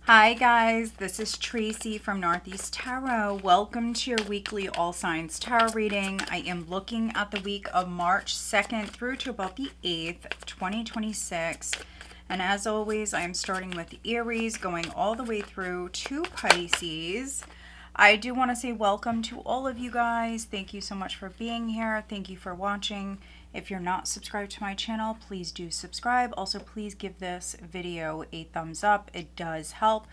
Hi guys, this is Tracy from Northeast Tarot. Welcome to your weekly All Signs Tarot reading. I am looking at the week of March 2nd through to about the 8th, 2026. And as always, I am starting with Aries, going all the way through to Pisces. I do want to say welcome to all of you guys. Thank you so much for being here. Thank you for watching. If you're not subscribed to my channel, please do subscribe. Also, please give this video a thumbs up. It does help.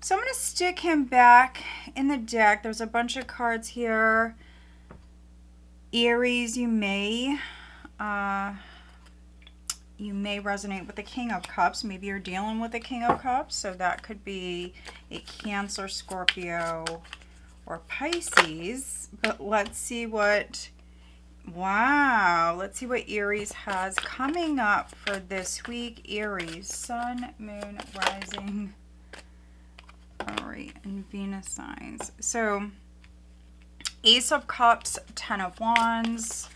So I'm going to stick him back in the deck. There's a bunch of cards here. Aries, you may resonate with the King of Cups. Maybe you're dealing with the King of Cups. So that could be a Cancer, Scorpio, or Pisces. But let's see what... Wow, let's see what Aries has coming up for this week. Aries, Sun, Moon, Rising, all right, and Venus signs. So, Ace of Cups, 10 of Wands.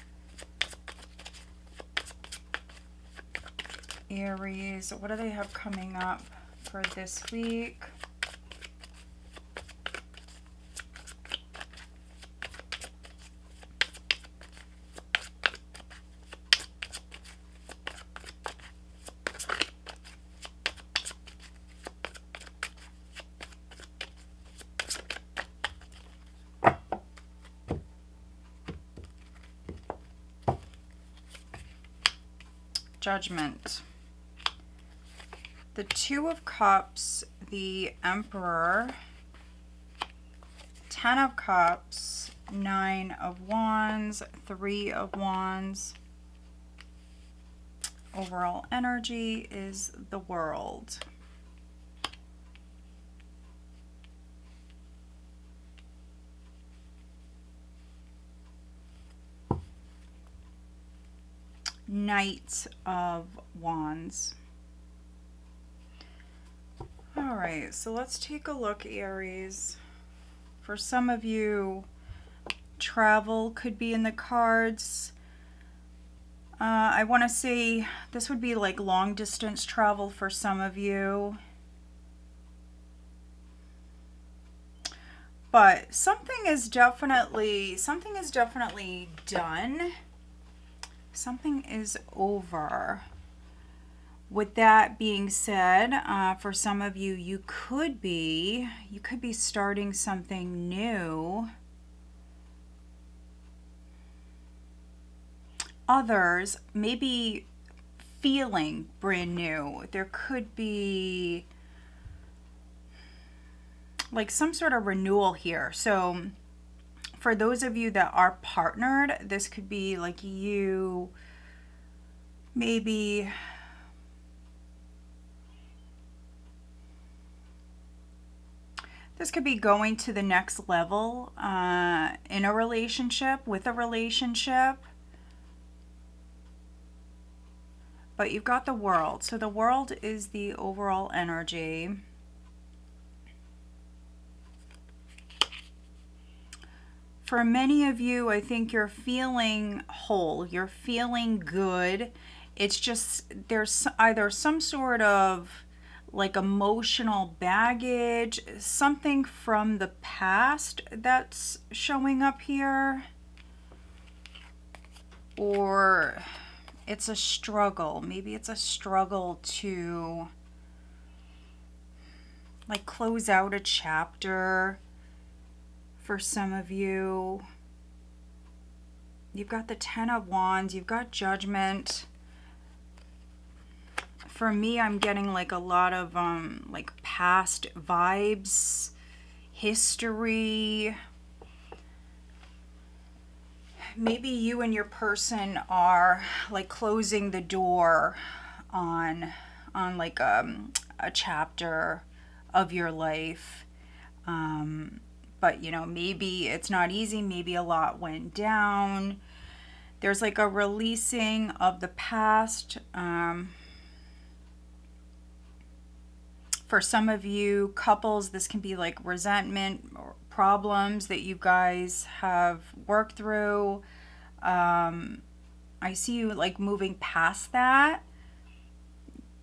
Aries, what do they have coming up for this week? Judgment. The Two of Cups, the Emperor, 10 of Cups, 9 of Wands, 3 of Wands. Overall energy is the World. Knight of Wands. All right, so let's take a look, Aries. For some of you, travel could be in the cards. I want to say this would be like long distance travel for some of you. But something is definitely done. Something is over. With that being said, for some of you, you could be starting something new. Others maybe feeling brand new. There could be like some sort of renewal here. So for those of you that are partnered, this could be like you maybe this could be going to the next level in a relationship, with a relationship. But you've got the World. So the World is the overall energy. For many of you, I think you're feeling whole. You're feeling good. It's just there's either some sort of like emotional baggage, something from the past that's showing up here. Or it's a struggle. Maybe it's a struggle to like close out a chapter. For some of you, you've got the 10 of Wands, you've got Judgment. For me, I'm getting like a lot of like past vibes, history. Maybe you and your person are like closing the door on like a chapter of your life. But, you know, maybe it's not easy. Maybe a lot went down. There's like a releasing of the past. For some of you couples, this can be like resentment or problems that you guys have worked through. I see you like moving past that.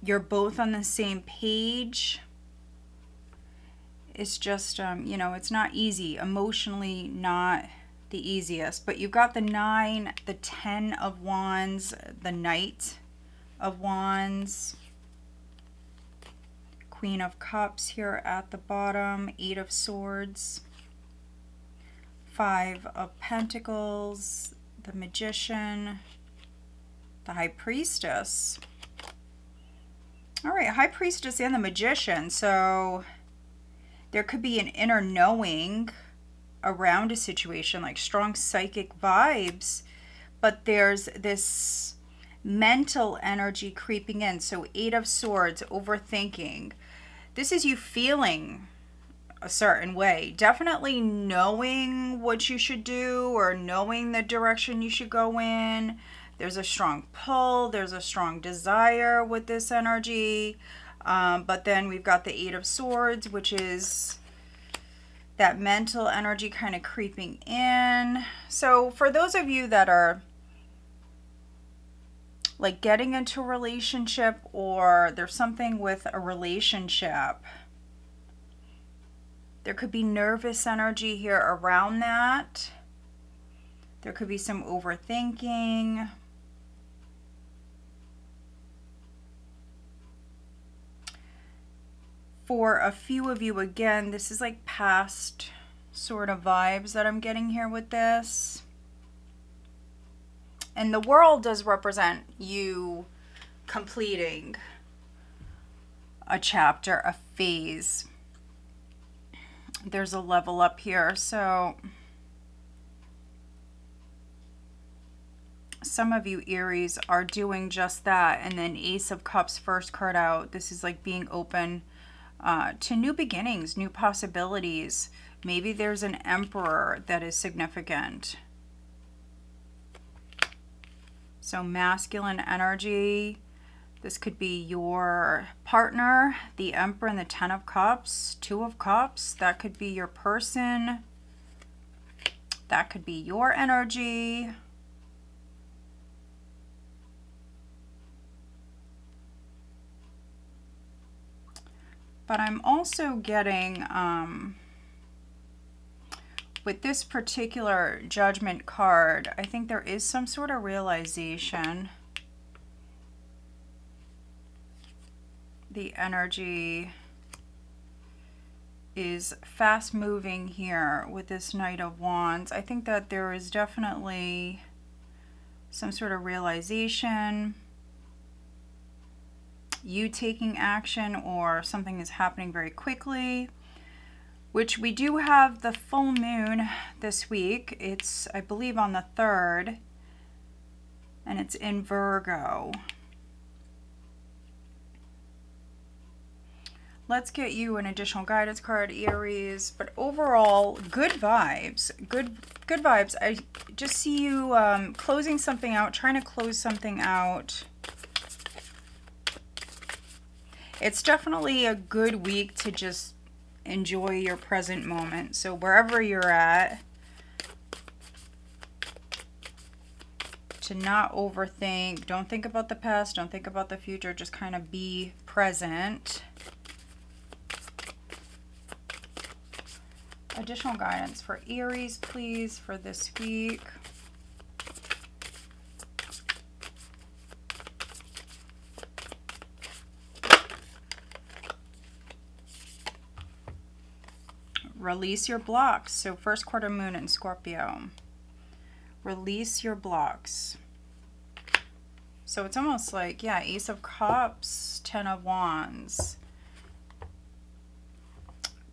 You're both on the same page. is just, you know, it's not easy. Emotionally not the easiest. But you've got the 9, the 10 of Wands, the Knight of Wands, Queen of Cups here at the bottom, 8 of Swords, 5 of Pentacles, the Magician, the High Priestess. All right, High Priestess and the Magician. So there could be an inner knowing around a situation, like strong psychic vibes, but there's this mental energy creeping in. So 8 of Swords, overthinking. This is you feeling a certain way, definitely knowing what you should do or knowing the direction you should go in. There's a strong pull, there's a strong desire with this energy, but then we've got the 8 of Swords, which is that mental energy kind of creeping in. So for those of you that are like getting into a relationship, or there's something with a relationship, there could be nervous energy here around that. There could be some overthinking. For a few of you, again, this is like past sort of vibes that I'm getting here with this. And the World does represent you completing a chapter, a phase. There's a level up here. So some of you Aries are doing just that. And then Ace of Cups, first card out. This is like being open to new beginnings, new possibilities. Maybe there's an Emperor that is significant. So masculine energy. This could be your partner, the Emperor and the 10 of Cups, 2 of Cups. That could be your person. That could be your energy. But I'm also getting, with this particular Judgment card, I think there is some sort of realization. The energy is fast moving here with this Knight of Wands. I think that there is definitely some sort of realization, you taking action, or something is happening very quickly, which we do have the full moon this week. It's, I believe, on the 3rd, and it's in Virgo. Let's get you an additional guidance card, Aries. But overall, good vibes. Good vibes. I just see you closing something out, trying to close something out. It's definitely a good week to just enjoy your present moment. So wherever you're at, to not overthink. Don't think about the past. Don't think about the future. Just kind of be present. Additional guidance for Aries, please, for this week. Release your blocks. So first quarter moon in Scorpio. Release your blocks. So it's almost like, yeah, Ace of Cups, 10 of Wands.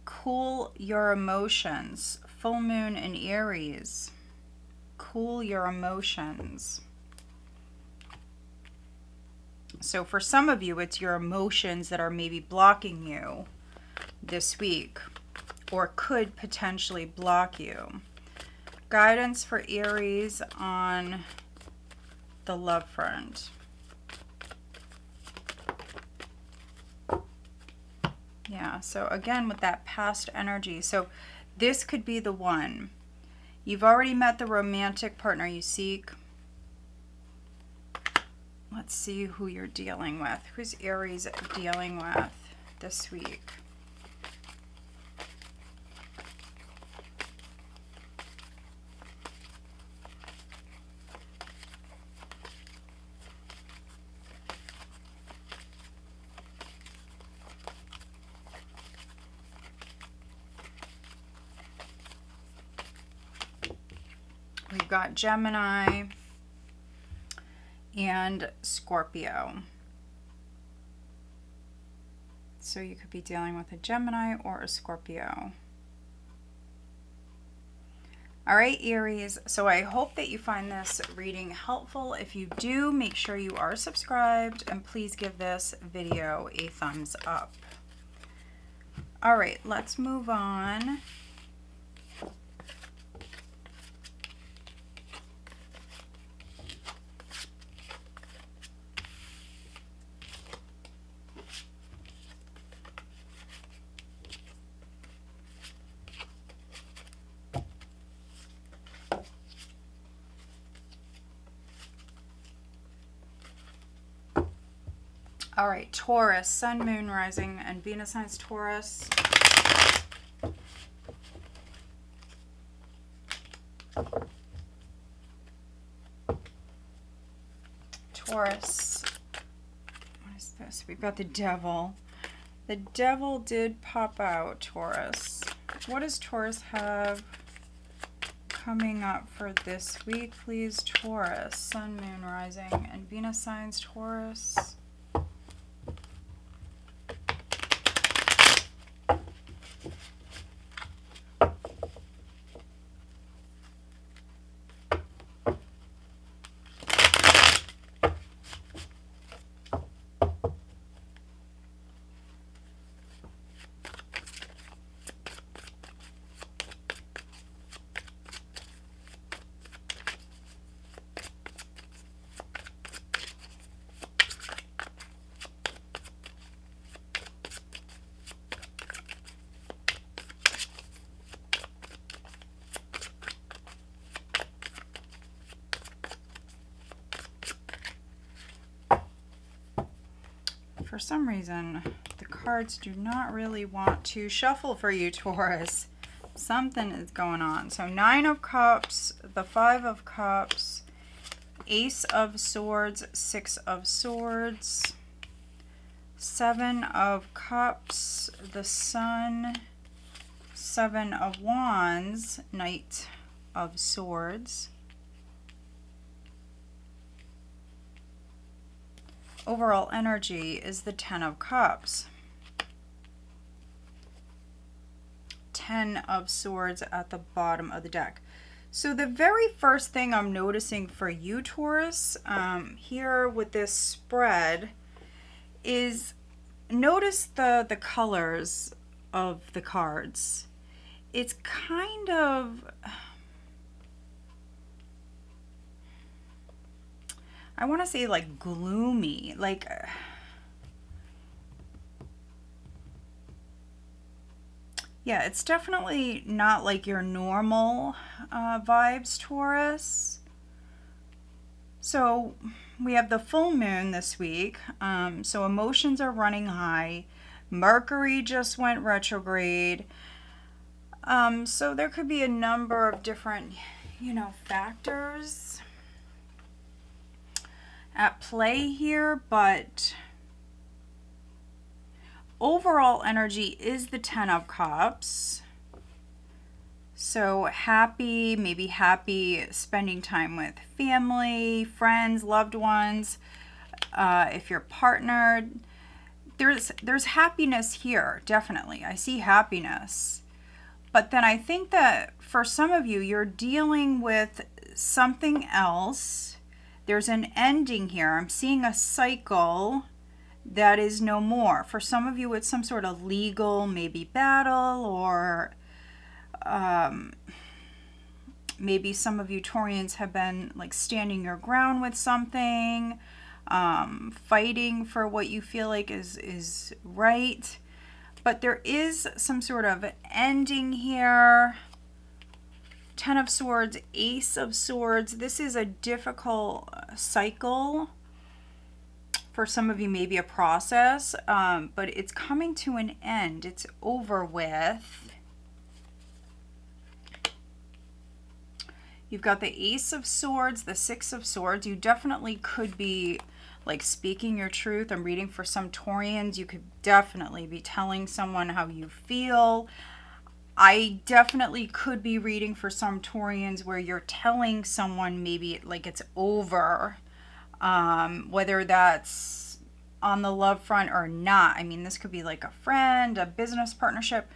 Cool your emotions. Full moon in Aries. Cool your emotions. So for some of you, it's your emotions that are maybe blocking you this week, or could potentially block you. Guidance for Aries on the love front. Yeah, so again with that past energy. So this could be the one. You've already met the romantic partner you seek. Let's see who you're dealing with. Who's Aries dealing with this week? got Gemini and Scorpio. So you could be dealing with a Gemini or a Scorpio. All right, Aries. So I hope that you find this reading helpful. If you do, make sure you are subscribed and please give this video a thumbs up. All right, let's move on. All right, Taurus, Sun, Moon, Rising, and Venus signs Taurus. Taurus. What is this? We've got the Devil. The Devil did pop out, Taurus. What does Taurus have coming up for this week, please? Taurus, Sun, Moon, Rising, and Venus signs Taurus. For some reason, the cards do not really want to shuffle for you, Taurus. Something is going on. So 9 of Cups, the 5 of Cups, Ace of Swords, 6 of Swords, 7 of Cups, the Sun, 7 of Wands, Knight of Swords. Overall energy is the 10 of Cups. 10 of Swords at the bottom of the deck. So the very first thing I'm noticing for you, Taurus, here with this spread is notice the colors of the cards. It's kind of... I want to say like gloomy, like yeah, it's definitely not like your normal vibes, Taurus. So we have the full moon this week, so emotions are running high. Mercury just went retrograde, so there could be a number of different, factors at play here, but overall energy is the 10 of Cups. So happy, maybe happy spending time with family, friends, loved ones. If you're partnered, there's happiness here, definitely. I see happiness. But then I think that for some of you, you're dealing with something else. There's an ending here. I'm seeing a cycle that is no more. For some of you, it's some sort of legal, maybe battle, or maybe some of you Taurians have been like standing your ground with something, fighting for what you feel like is right. But there is some sort of ending here. 10 of Swords, Ace of Swords. This is a difficult cycle. For some of you, maybe a process, but it's coming to an end. It's over with. You've got the Ace of Swords, the 6 of Swords. You definitely could be like speaking your truth. I'm reading for some Taurians. You could definitely be telling someone how you feel. I definitely could be reading for some Taurians where you're telling someone maybe like it's over, whether that's on the love front or not. I mean, this could be like a friend, a business partnership,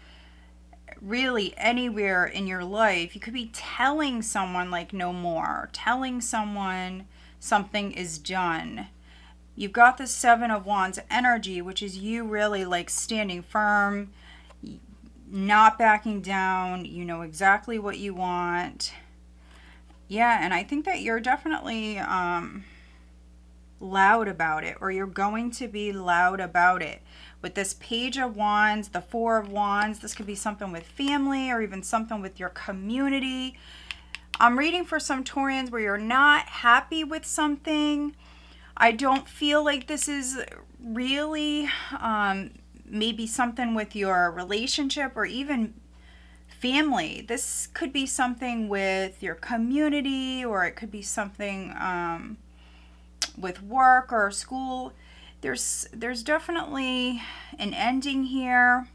really anywhere in your life. You could be telling someone like no more, telling someone something is done. You've got the Seven of Wands energy, which is you really like standing firm, not backing down. You know exactly what you want. Yeah, and I think that you're definitely loud about it, or you're going to be loud about it. With this Page of Wands, the Four of Wands, this could be something with family or even something with your community. I'm reading for some Taurians where you're not happy with something. I don't feel like this is really maybe something with your relationship or even family. This could be something with your community, or it could be something with work or school. There's definitely an ending here.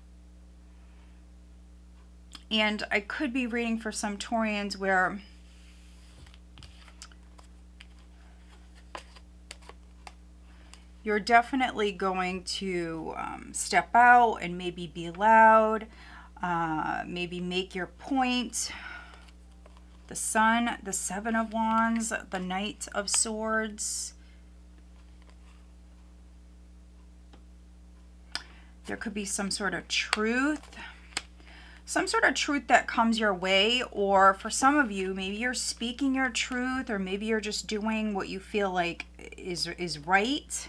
And I could be reading for some Taurians where you're definitely going to step out and maybe be loud, maybe make your point. The Sun, the Seven of Wands, the Knight of Swords. There could be some sort of truth. Some sort of truth that comes your way, or for some of you, maybe you're speaking your truth, or maybe you're just doing what you feel like is right.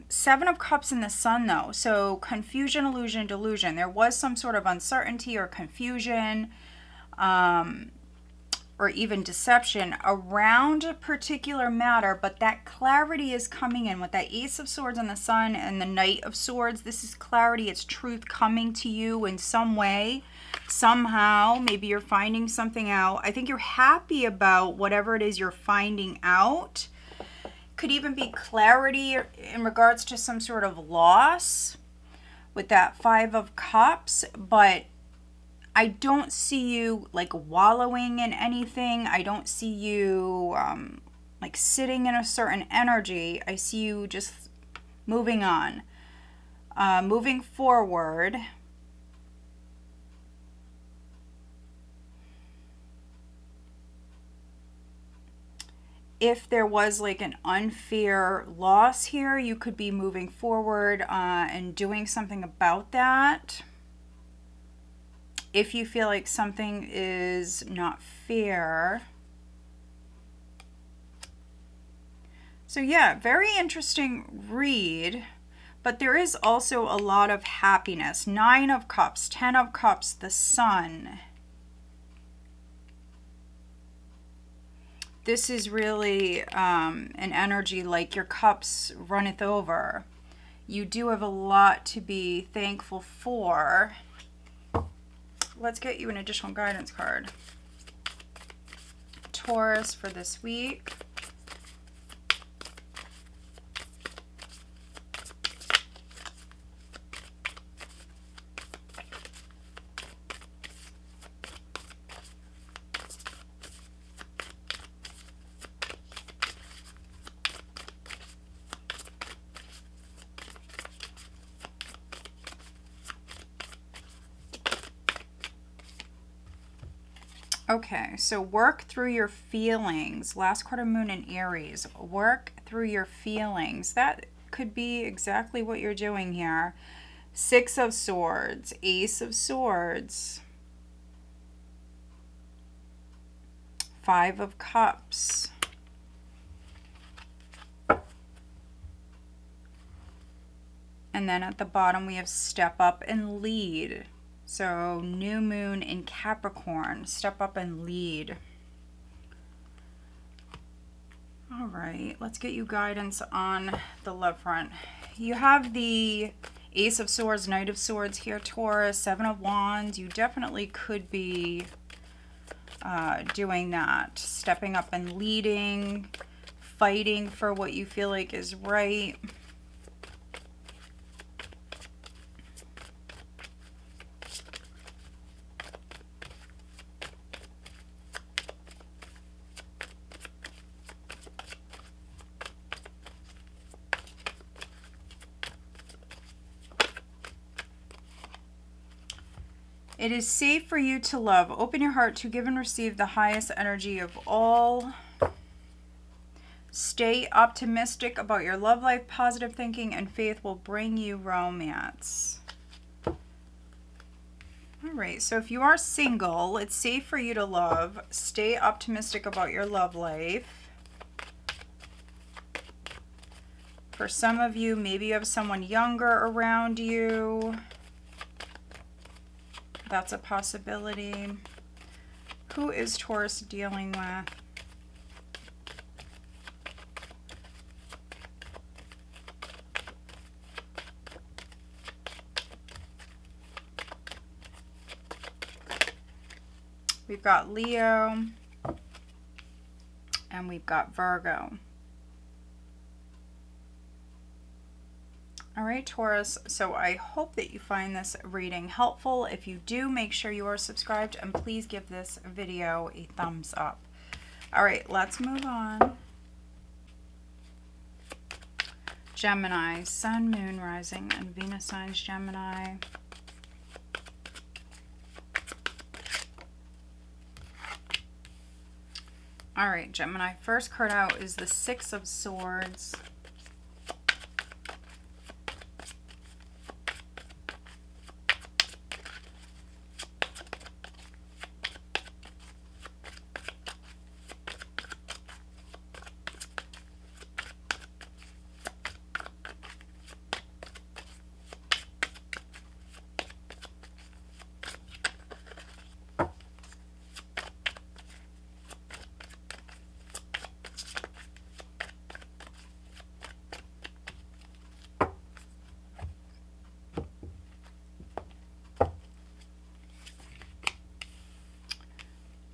Seven of Cups in the Sun, though. So confusion, illusion, delusion. There was some sort of uncertainty or confusion, or even deception around a particular matter, but that clarity is coming in with that Ace of Swords in the Sun and the Knight of Swords. This is clarity. It's truth coming to you in some way, somehow. Maybe you're finding something out. I think you're happy about whatever it is you're finding out. Could even be clarity in regards to some sort of loss with that Five of Cups, but I don't see you like wallowing in anything. I don't see you like sitting in a certain energy. I see you just moving on, moving forward. If there was like an unfair loss here, you could be moving forward and doing something about that. If you feel like something is not fair. So yeah, very interesting read, but there is also a lot of happiness. Nine of Cups, Ten of Cups, the Sun. This is really an energy like your cups runneth over. You do have a lot to be thankful for. Let's get you an additional guidance card. Taurus for this week. Okay, so work through your feelings. Last quarter moon in Aries. Work through your feelings. That could be exactly what you're doing here. Six of Swords, Ace of Swords, Five of Cups. And then at the bottom we have step up and lead. So new moon in Capricorn, step up and lead. All right, let's get you guidance on the love front. You have the Ace of Swords, Knight of Swords here, Taurus, Seven of Wands. You definitely could be doing that, stepping up and leading, fighting for what you feel like is right. It is safe for you to love. Open your heart to give and receive the highest energy of all. Stay optimistic about your love life. Positive thinking and faith will bring you romance. All right, so if you are single, it's safe for you to love. Stay optimistic about your love life. For some of you, maybe you have someone younger around you. That's a possibility. Who is Taurus dealing with? We've got Leo and we've got Virgo. All right, Taurus, so I hope that you find this reading helpful. If you do, make sure you are subscribed and please give this video a thumbs up. All right, let's move on. Gemini, Sun, Moon, Rising, and Venus signs Gemini. All right, Gemini, first card out is the Six of Swords.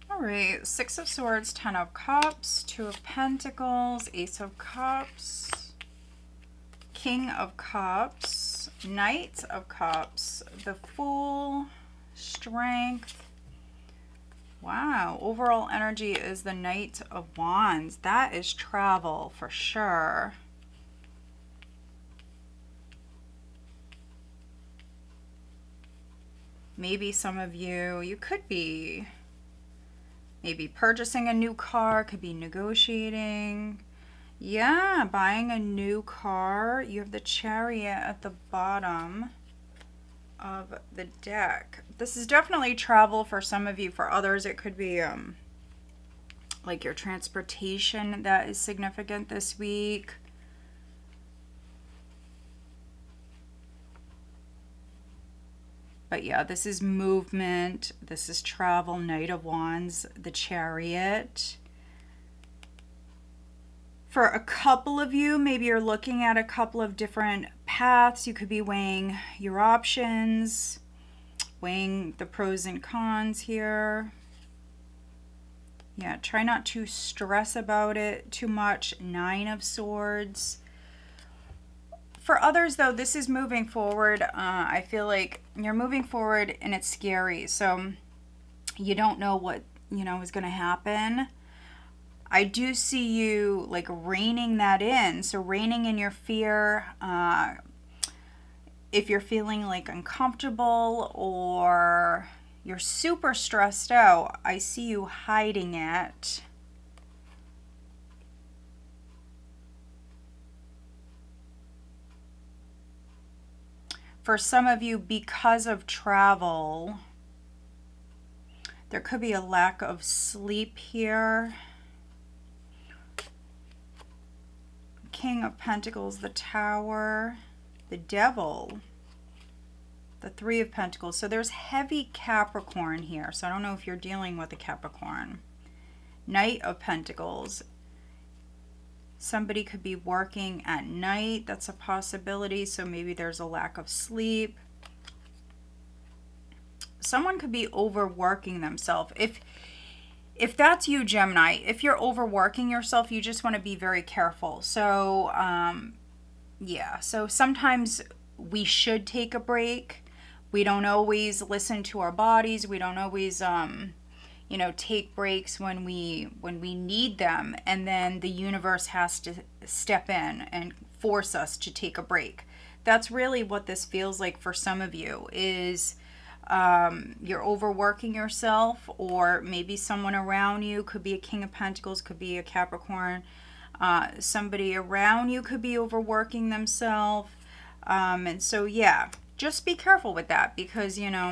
Alright, Six of Swords, Ten of Cups, Two of Pentacles, Ace of Cups, King of Cups, Knight of Cups, the Fool, Strength. Wow, overall energy is the Knight of Wands. That is travel for sure. Maybe some of you could be maybe purchasing a new car, could be negotiating. Yeah, buying a new car. You have the Chariot at the bottom of the deck. This is definitely travel for some of you. For others, it could be like your transportation that is significant this week. But yeah, this is movement. This is travel. Knight of Wands, the Chariot. For a couple of you, maybe you're looking at a couple of different paths. You could be weighing your options, weighing the pros and cons here. Yeah, try not to stress about it too much. Nine of Swords. For others, though, this is moving forward. I feel like you're moving forward and it's scary. So you don't know what, is going to happen. I do see you like reining that in. So reining in your fear. If you're feeling like uncomfortable or you're super stressed out, I see you hiding it. For some of you, because of travel, there could be a lack of sleep here. King of Pentacles, the Tower, the Devil, the Three of Pentacles. So there's heavy Capricorn here. So I don't know if you're dealing with a Capricorn. Knight of Pentacles. Somebody could be working at night. That's a possibility. So maybe there's a lack of sleep. Someone could be overworking themselves. If that's you, Gemini, if you're overworking yourself, you just want to be very careful. So, yeah. So sometimes we should take a break. We don't always listen to our bodies. We don't always, take breaks when we need them, and then the universe has to step in and force us to take a break. That's really what this feels like for some of you, is You're overworking yourself, or maybe someone around you, could be a King of Pentacles, could be a Capricorn. Somebody around you could be overworking themselves. And so, yeah, just be careful with that, because, you know,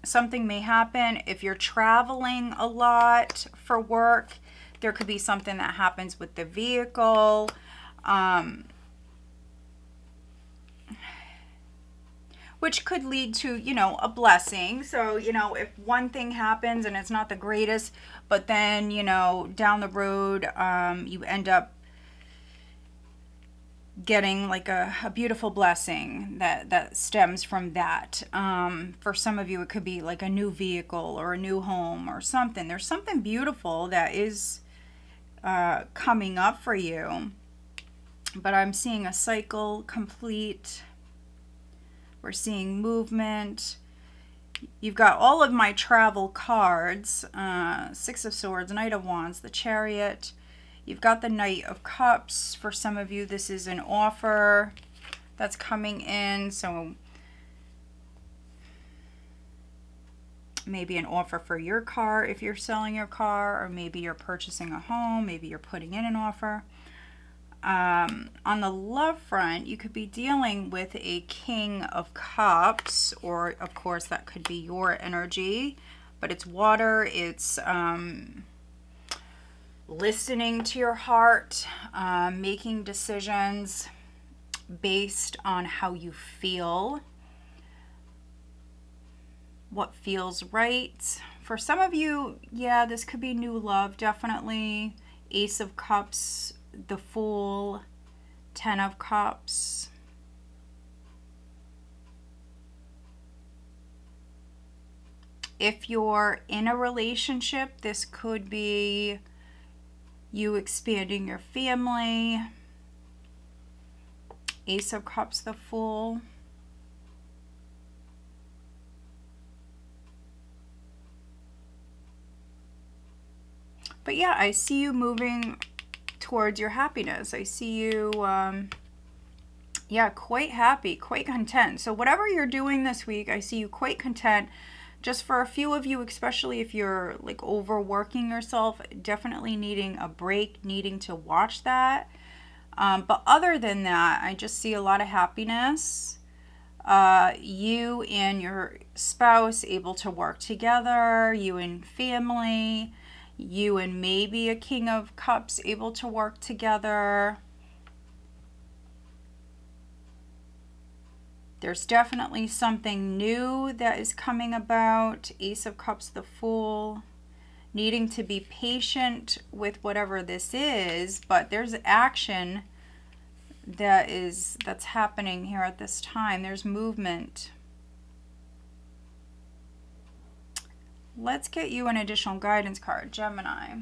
something may happen. If you're traveling a lot for work, there could be something that happens with the vehicle. Which could lead to, you know, a blessing. So, you know, if one thing happens and it's not the greatest, but then, you know, down the road, you end up getting like a beautiful blessing that stems from that. For some of you, it could be like a new vehicle or a new home or something. There's something beautiful that is coming up for you. But I'm seeing a cycle complete. We're seeing movement. You've got all of my travel cards. Six of Swords, Knight of Wands, the Chariot. You've got the Knight of Cups. For some of you, this is an offer that's coming in. So maybe an offer for your car if you're selling your car, or maybe you're purchasing a home. Maybe you're putting in an offer. On the love front, you could be dealing with a King of Cups, or of course that could be your energy, but it's water. It's listening to your heart, making decisions based on how you feel, what feels right. For some of you, yeah, this could be new love, definitely. Ace of Cups, the Fool, 10 of Cups. If you're in a relationship, this could be you expanding your family. Ace of Cups, the Fool. But yeah, I see you moving towards your happiness. I see you, yeah, quite happy, quite content. So whatever you're doing this week, I see you quite content. Just for a few of you, especially if you're like overworking yourself, definitely needing a break, needing to watch that. But other than that, I just see a lot of happiness. You and your spouse able to work together, you and family, you and maybe a King of Cups able to work together. There's definitely something new that is coming about. Ace of Cups, the Fool. Needing to be patient with whatever this is, but there's action that's happening here at this time. There's movement. Let's get you an additional guidance card, Gemini.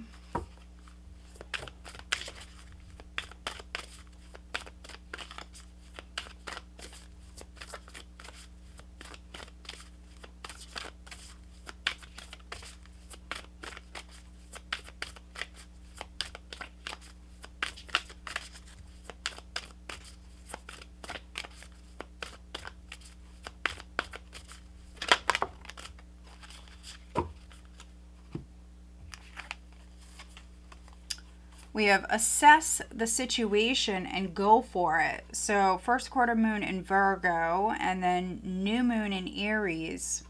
We have assess the situation and go for it. So first quarter moon in Virgo, and then new moon in Aries.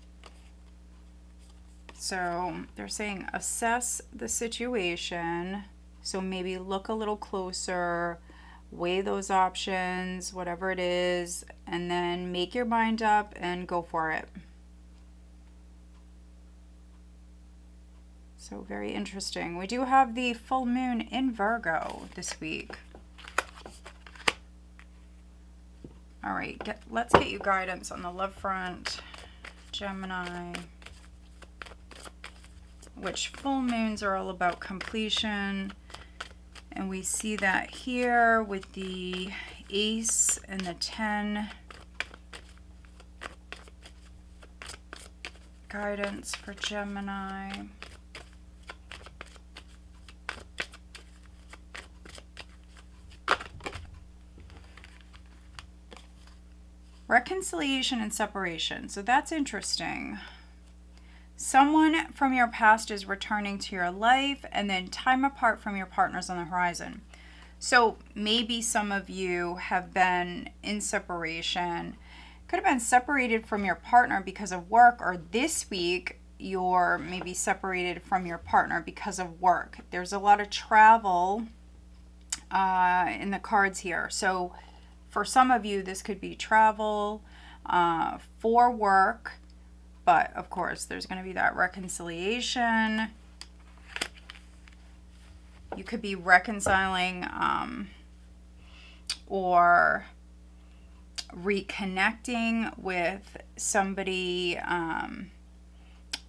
So they're saying assess the situation. So maybe look a little closer, weigh those options, whatever it is, and then make your mind up and go for it. So very interesting. We do have the full moon in Virgo this week. All right, let's get you guidance on the love front, Gemini. Which full moons are all about completion. And we see that here with the Ace and the 10. Guidance for Gemini. Reconciliation and separation. So that's interesting. Someone from your past is returning to your life, and then time apart from your partners on the horizon. So maybe some of you have been in separation, could have been separated from your partner because of work, or this week you're maybe separated from your partner because of work. There's a lot of travel in the cards here. So for some of you, this could be travel for work. But of course, there's going to be that reconciliation. You could be reconciling or reconnecting with somebody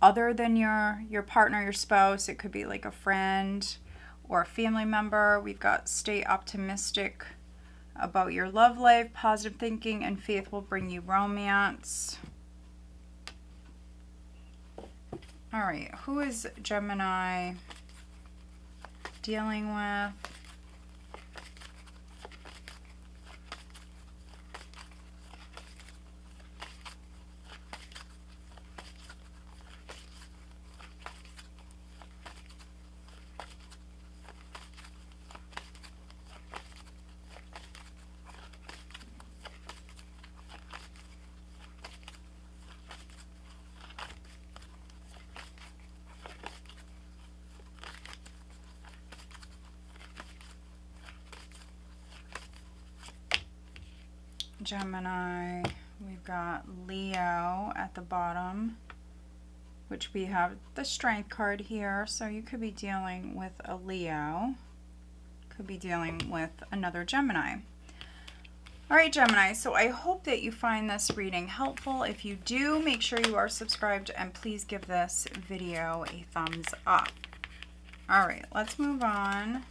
other than your partner, your spouse. It could be like a friend or a family member. We've got stay optimistic about your love life. Positive thinking and faith will bring you romance. All right, who is Gemini dealing with? Gemini, we've got Leo at the bottom, which we have the Strength card here. So you could be dealing with a Leo, could be dealing with another Gemini. All right, Gemini, so I hope that you find this reading helpful. If you do, make sure you are subscribed and please give this video a thumbs up. All right, let's move on.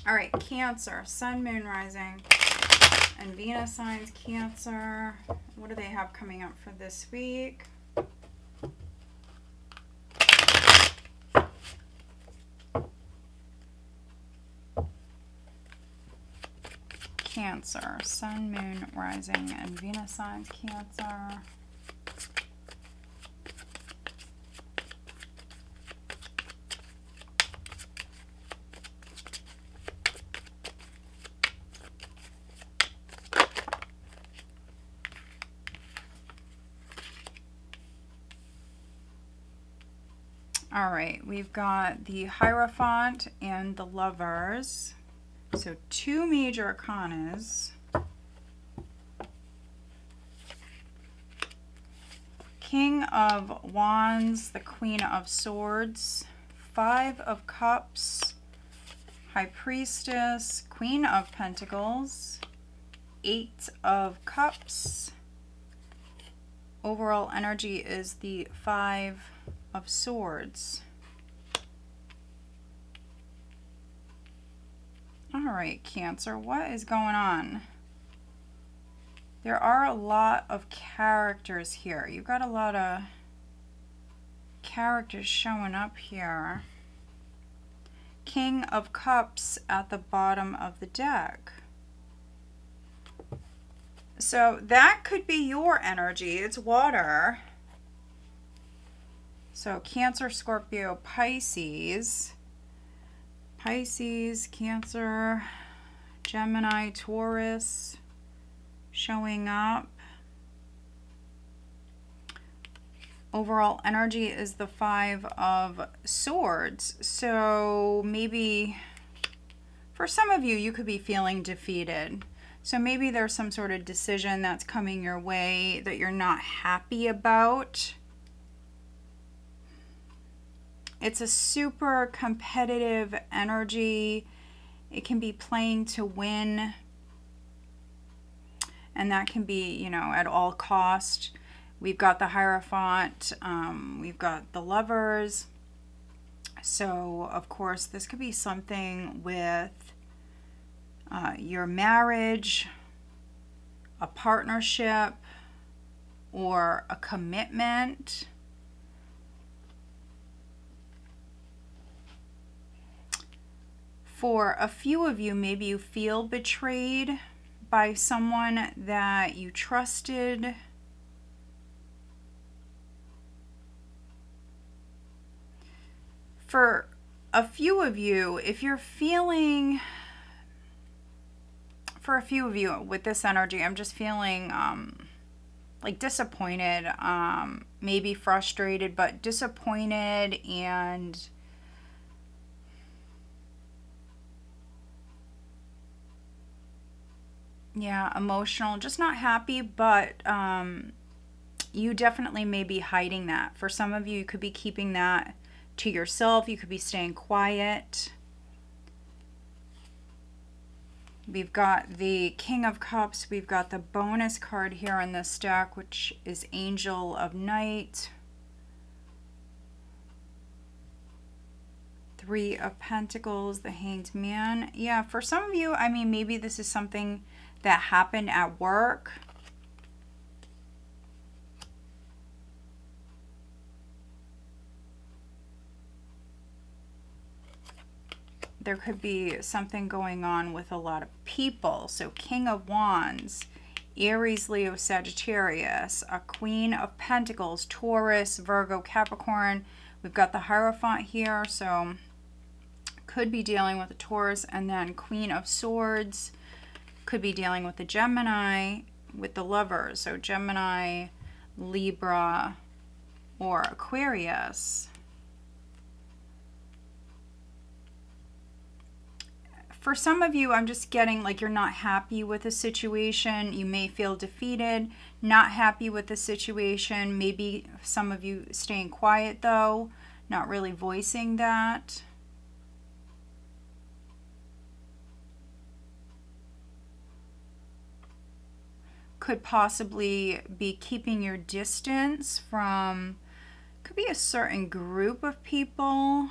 All right, Cancer, Sun, Moon, Rising, and Venus signs. Cancer, what do they have coming up for this week? Cancer, Sun, Moon, Rising, and Venus signs. Cancer. All right, we've got the Hierophant and the Lovers. So two major arcanas. King of Wands, the Queen of Swords, Five of Cups, High Priestess, Queen of Pentacles, Eight of Cups. Overall energy is the Five of Swords. All right, Cancer, what is going on? There are a lot of characters here. You've got a lot of characters showing up here. King of Cups at the bottom of the deck. So that could be your energy. It's water. So Cancer, Scorpio, Pisces. Pisces, Cancer, Gemini, Taurus showing up. Overall energy is the Five of Swords. So maybe for some of you, you could be feeling defeated. So maybe there's some sort of decision that's coming your way that you're not happy about. It's a super competitive energy. It can be playing to win. And that can be, you know, at all cost. We've got the Hierophant. We've got the Lovers. So, of course, this could be something with your marriage, a partnership, or a commitment. For a few of you, maybe you feel betrayed by someone that you trusted. For a few of you, if you're feeling, for a few of you with this energy, I'm just feeling like disappointed, maybe frustrated, but disappointed and yeah, emotional, just not happy, but you definitely may be hiding that. For some of you, you could be keeping that to yourself. You could be staying quiet. We've got the King of Cups. We've got the bonus card here in this deck, which is Angel of Night. Three of Pentacles, the Hanged Man. Yeah, for some of you, I mean, maybe this is something that happened at work. There could be something going on with a lot of people. So King of Wands, Aries, Leo, Sagittarius, a Queen of Pentacles, Taurus, Virgo, Capricorn. We've got the Hierophant here, so could be dealing with a Taurus, and then Queen of Swords. Could be dealing with the Gemini, with the Lovers. So Gemini, Libra, or Aquarius. For some of you, I'm just getting like you're not happy with the situation. You may feel defeated, not happy with the situation. Maybe some of you staying quiet though, not really voicing that. Could possibly be keeping your distance from, could be a certain group of people.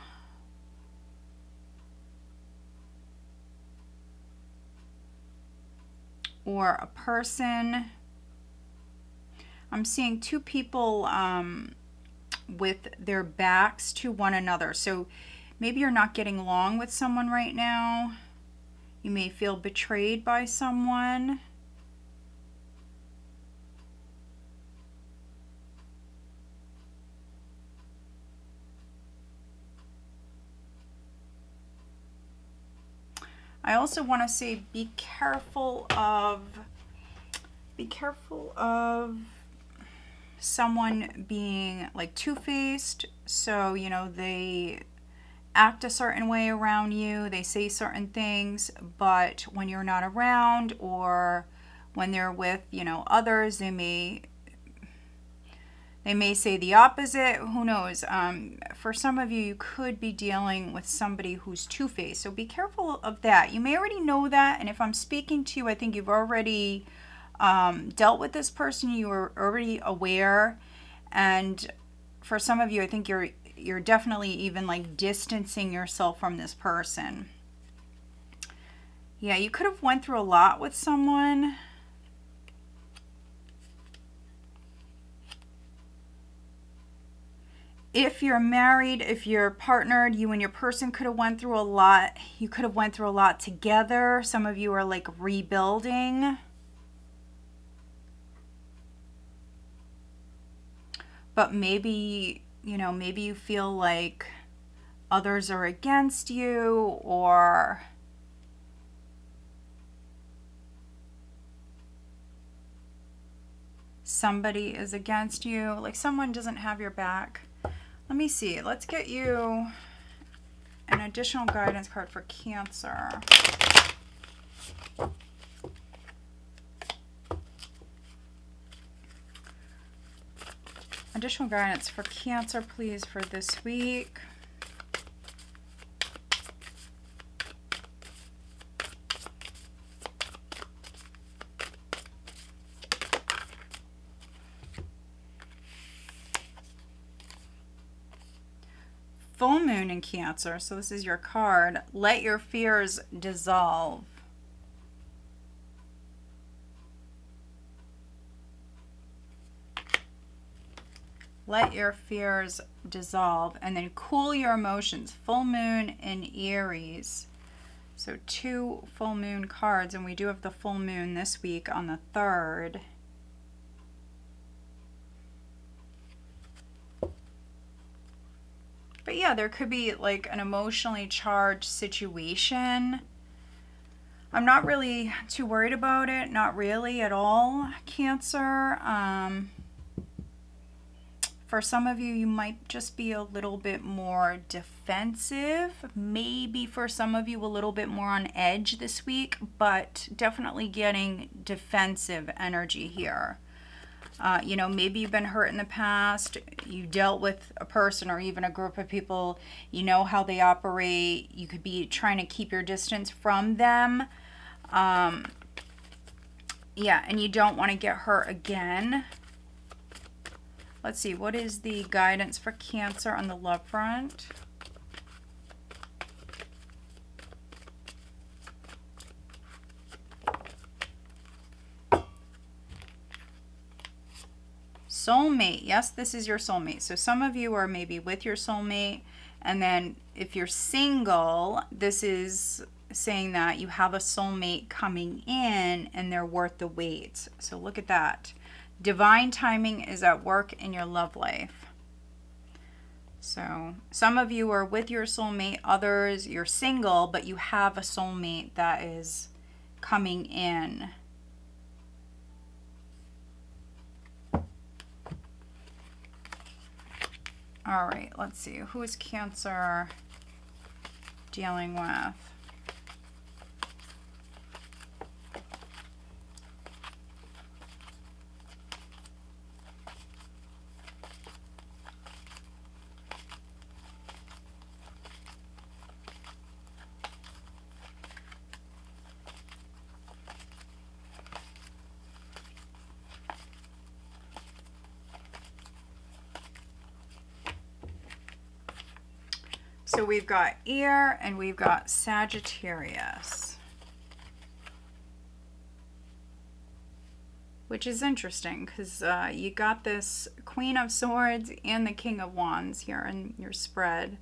Or a person. I'm seeing two people with their backs to one another. So maybe you're not getting along with someone right now. You may feel betrayed by someone. I also want to say be careful of someone being like two-faced. So, you know, they act a certain way around you, they say certain things, but when you're not around or when they're with, you know, others, they may say the opposite. Who knows? For some of you, you could be dealing with somebody who's two-faced. So be careful of that. You may already know that. And if I'm speaking to you, I think you've already dealt with this person. You are already aware. And for some of you, I think you're definitely even like distancing yourself from this person. Yeah, you could have went through a lot with someone. If you're married, if you're partnered, you and your person could have went through a lot. You could have went through a lot together. Some of you are like rebuilding. But maybe, you know, maybe you feel like others are against you, or somebody is against you. Like someone doesn't have your back. Let me see. Let's get you an additional guidance card for Cancer. Additional guidance for Cancer, please, for this week. full moon in Cancer. So this is your card. Let your fears dissolve. Let your fears dissolve, and then cool your emotions. Full moon in Aries. So 2 full moon cards, and we do have the full moon this week on the 3rd. But yeah, there could be like an emotionally charged situation. I'm not really too worried about it. Not really at all, Cancer. For some of you, you might just be a little bit more defensive. Maybe for some of you, a little bit more on edge this week, but definitely getting defensive energy here. You know, maybe you've been hurt in the past. You dealt with a person or even a group of people. You know how they operate. You could be trying to keep your distance from them. Yeah, and you don't want to get hurt again. Let's see, what is the guidance for Cancer on the love front? Soulmate. Yes, this is your soulmate. So some of you are maybe with your soulmate, and then if you're single, this is saying that you have a soulmate coming in and they're worth the wait. So look at that. Divine timing is at work in your love life. So some of you are with your soulmate, others you're single, but you have a soulmate that is coming in. All right, let's see. Who is Cancer dealing with? So we've got Air and we've got Sagittarius, which is interesting because you got this Queen of Swords and the King of Wands here in your spread.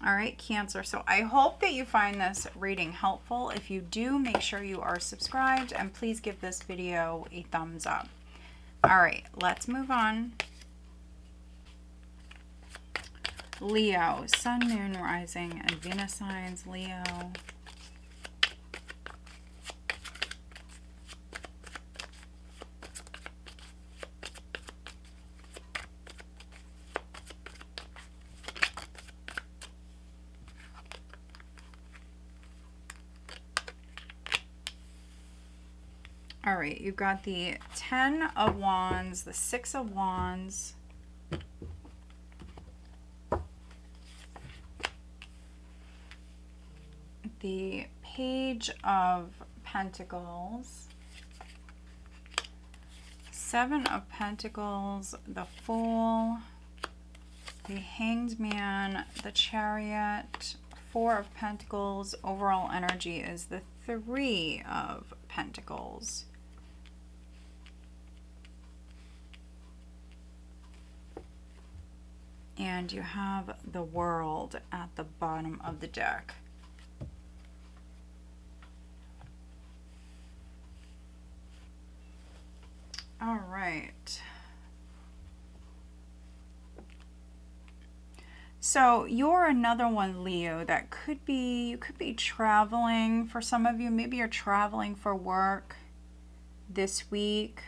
All right, Cancer. So I hope that you find this reading helpful. If you do, make sure you are subscribed and please give this video a thumbs up. All right, let's move on. Leo, Sun, Moon, Rising, and Venus signs. Leo. All right, you've got the 10 of Wands, the 6 of Wands, the Page of Pentacles, 7 of Pentacles, the Fool, the Hanged Man, the Chariot, 4 of Pentacles. Overall energy is the 3 of Pentacles. And you have the World at the bottom of the deck. All right. So you're another one, Leo, that could be, you could be traveling. For some of you, maybe you're traveling for work this week.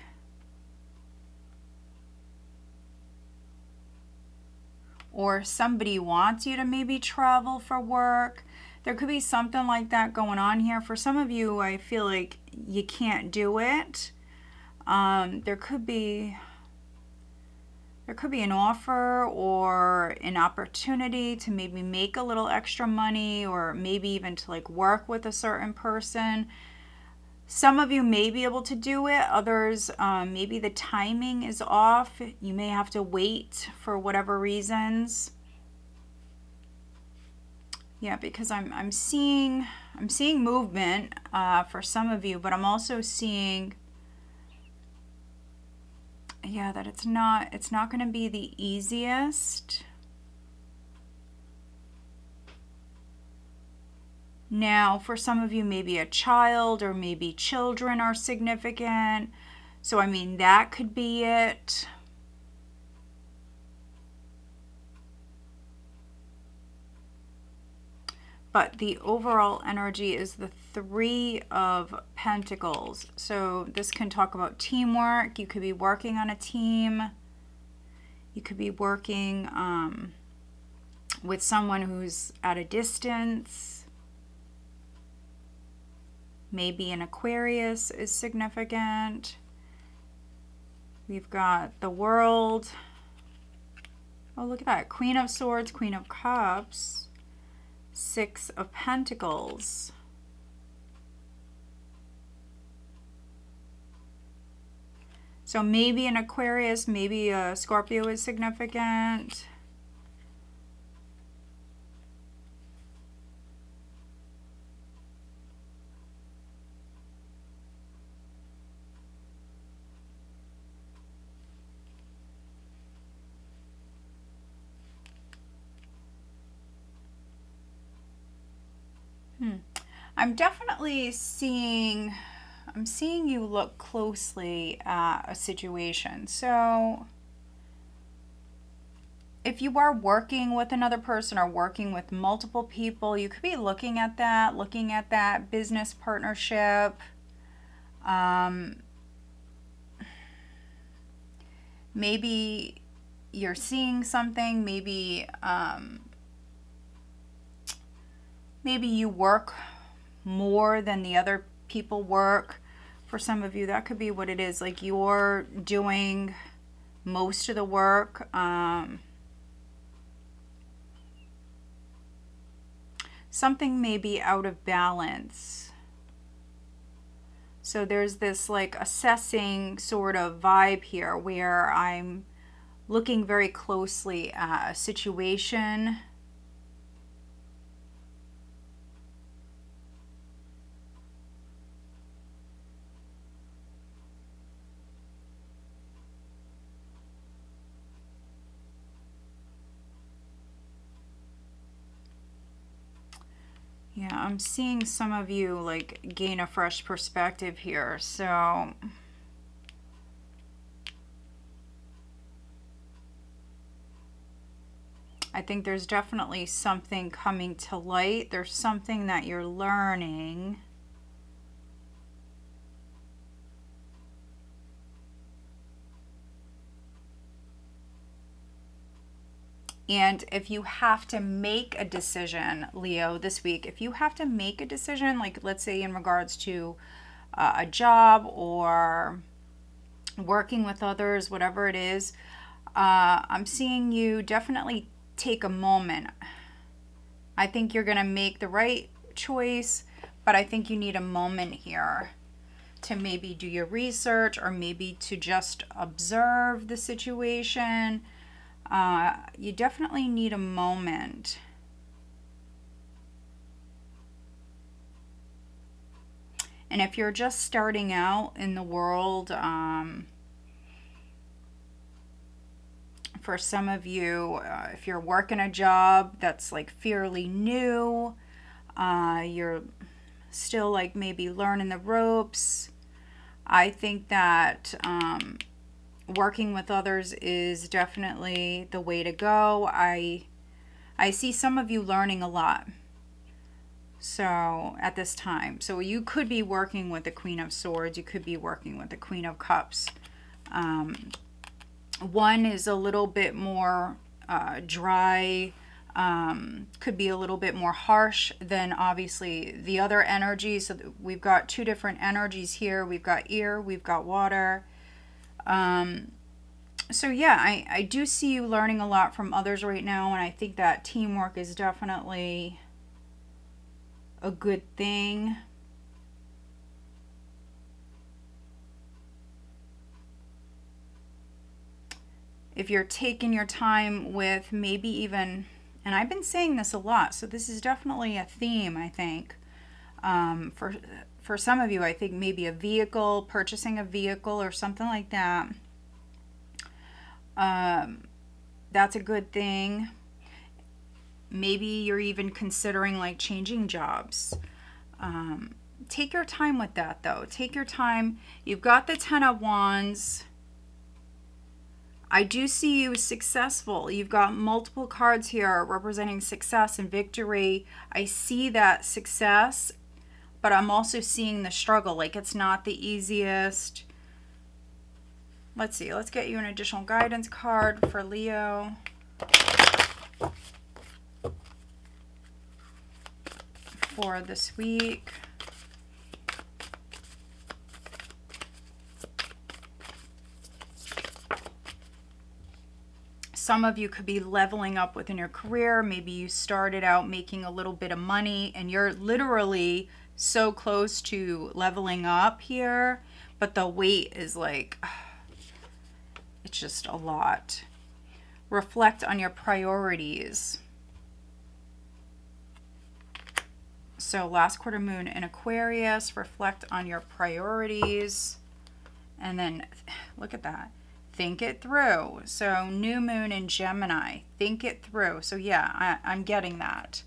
Or somebody wants you to maybe travel for work. There could be something like that going on here. For some of you, I feel like you can't do it. There could be an offer or an opportunity to maybe make a little extra money, or maybe even to like work with a certain person. Some of you may be able to do it. Others, maybe the timing is off. You may have to wait for whatever reasons. Yeah, because I'm seeing movement for some of you, but I'm also seeing, yeah, that it's not going to be the easiest. Now, for some of you, maybe a child or maybe children are significant. So, I mean, that could be it. But the overall energy is the Three of Pentacles. So this can talk about teamwork. You could be working on a team. You could be working with someone who's at a distance. Maybe an Aquarius is significant. We've got the World. Oh, look at that. Queen of Swords, Queen of Cups. Six of Pentacles. So maybe an Aquarius, maybe a Scorpio is significant. I'm definitely seeing you look closely at a situation. So if you are working with another person or working with multiple people, you could be looking at that business partnership. Maybe you're seeing something, maybe you work more than the other people work. For some of you, that could be what it is. Like you're doing most of the work. Something may be out of balance. So there's this like assessing sort of vibe here where I'm looking very closely at a situation. Yeah, I'm seeing some of you like gain a fresh perspective here. So I think there's definitely something coming to light. There's something that you're learning. And if you have to make a decision, Leo, this week, if you have to make a decision, like let's say in regards to a job or working with others, whatever it is, I'm seeing you definitely take a moment. I think you're going to make the right choice, but I think you need a moment here to maybe do your research or maybe to just observe the situation. You definitely need a moment. And if you're just starting out in the world, for some of you, if you're working a job that's like fairly new, you're still like maybe learning the ropes, I think that working with others is definitely the way to go. I see some of you learning a lot. So at this time, so you could be working with the Queen of Swords. You could be working with the Queen of Cups. One is a little bit more dry, could be a little bit more harsh than obviously the other energies. So we've got two different energies here. We've got air, we've got water. So yeah, I do see you learning a lot from others right now, and I think that teamwork is definitely a good thing. if you're taking your time with maybe even, and I've been saying this a lot, so this is definitely a theme, I think. For some of you, I think maybe a vehicle, purchasing a vehicle or something like that. That's a good thing. Maybe you're even considering like changing jobs. Take your time with that though. Take your time. You've got the 10 of Wands. I do see you successful. You've got multiple cards here representing success and victory. I see that success, but I'm also seeing the struggle. Like it's not the easiest. Let's see. Let's get you an additional guidance card for Leo. For this week. Some of you could be leveling up within your career. Maybe you started out making a little bit of money and you're literally so close to leveling up here, but the weight is like, it's just a lot. Reflect on your priorities. So last quarter moon in Aquarius, reflect on your priorities. And then look at that. Think it through. So new moon in Gemini, think it through. So yeah, I'm getting that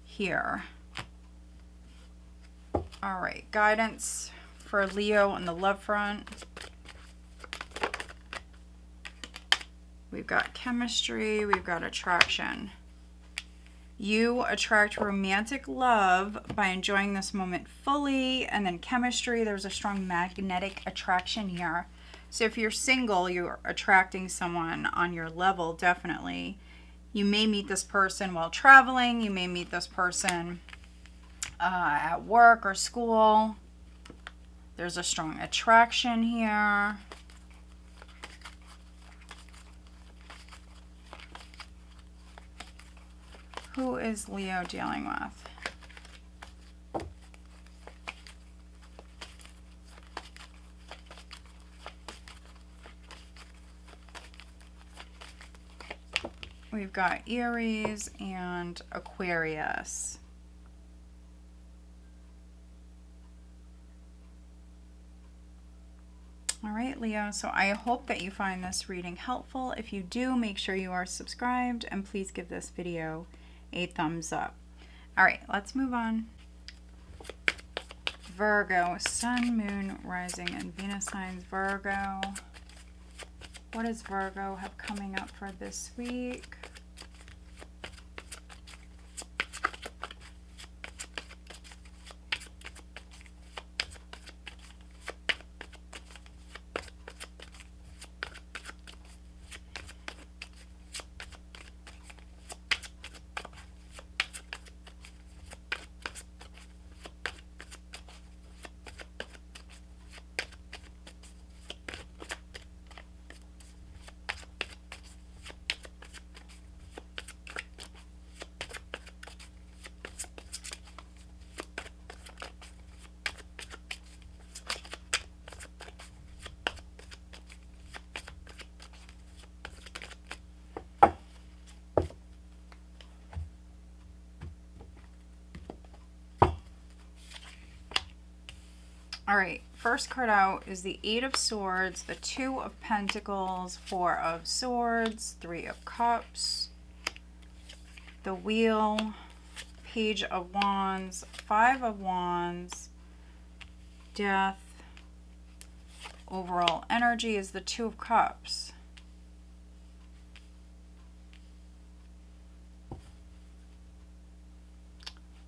here. All right, guidance for Leo on the love front. We've got chemistry, we've got attraction. You attract romantic love by enjoying this moment fully. And then chemistry, there's a strong magnetic attraction here. So if you're single, you're attracting someone on your level, definitely. You may meet this person while traveling. You may meet this person at work or school. There's a strong attraction here. Who is Leo dealing with? We've got Aries and Aquarius. All right, Leo, so I hope that you find this reading helpful. If you do, make sure you are subscribed and please give this video a thumbs up. All right, let's move on. Virgo, Sun, Moon, Rising, and Venus signs. Virgo. What does Virgo have coming up for this week? All right, first card out is the 8 of Swords, the 2 of Pentacles, 4 of Swords, 3 of Cups, the Wheel, Page of Wands, 5 of Wands, Death. Overall energy is the 2 of Cups.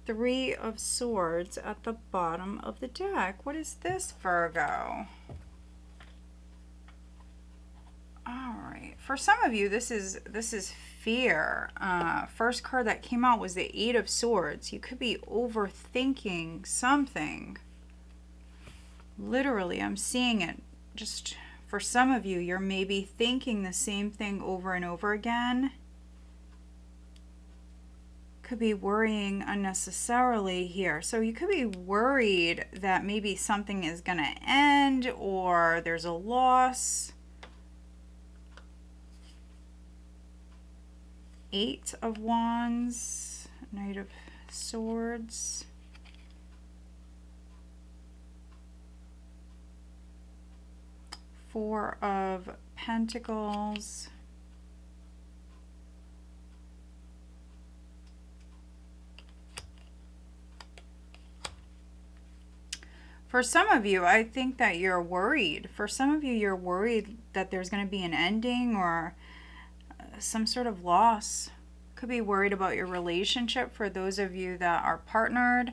Three of Swords at the bottom of the deck. What is this, Virgo? All right. For some of you, this is fear. First card that came out was the 8 of Swords. You could be overthinking something. Literally, I'm seeing it. Just for some of you, you're maybe thinking the same thing over and over again. Could be worrying unnecessarily here. So you could be worried that maybe something is going to end or there's a loss. Eight of Wands, Knight of Swords, Four of Pentacles, for some of you, I think that you're worried. For some of you, you're worried that there's going to be an ending or some sort of loss. Could be worried about your relationship for those of you that are partnered.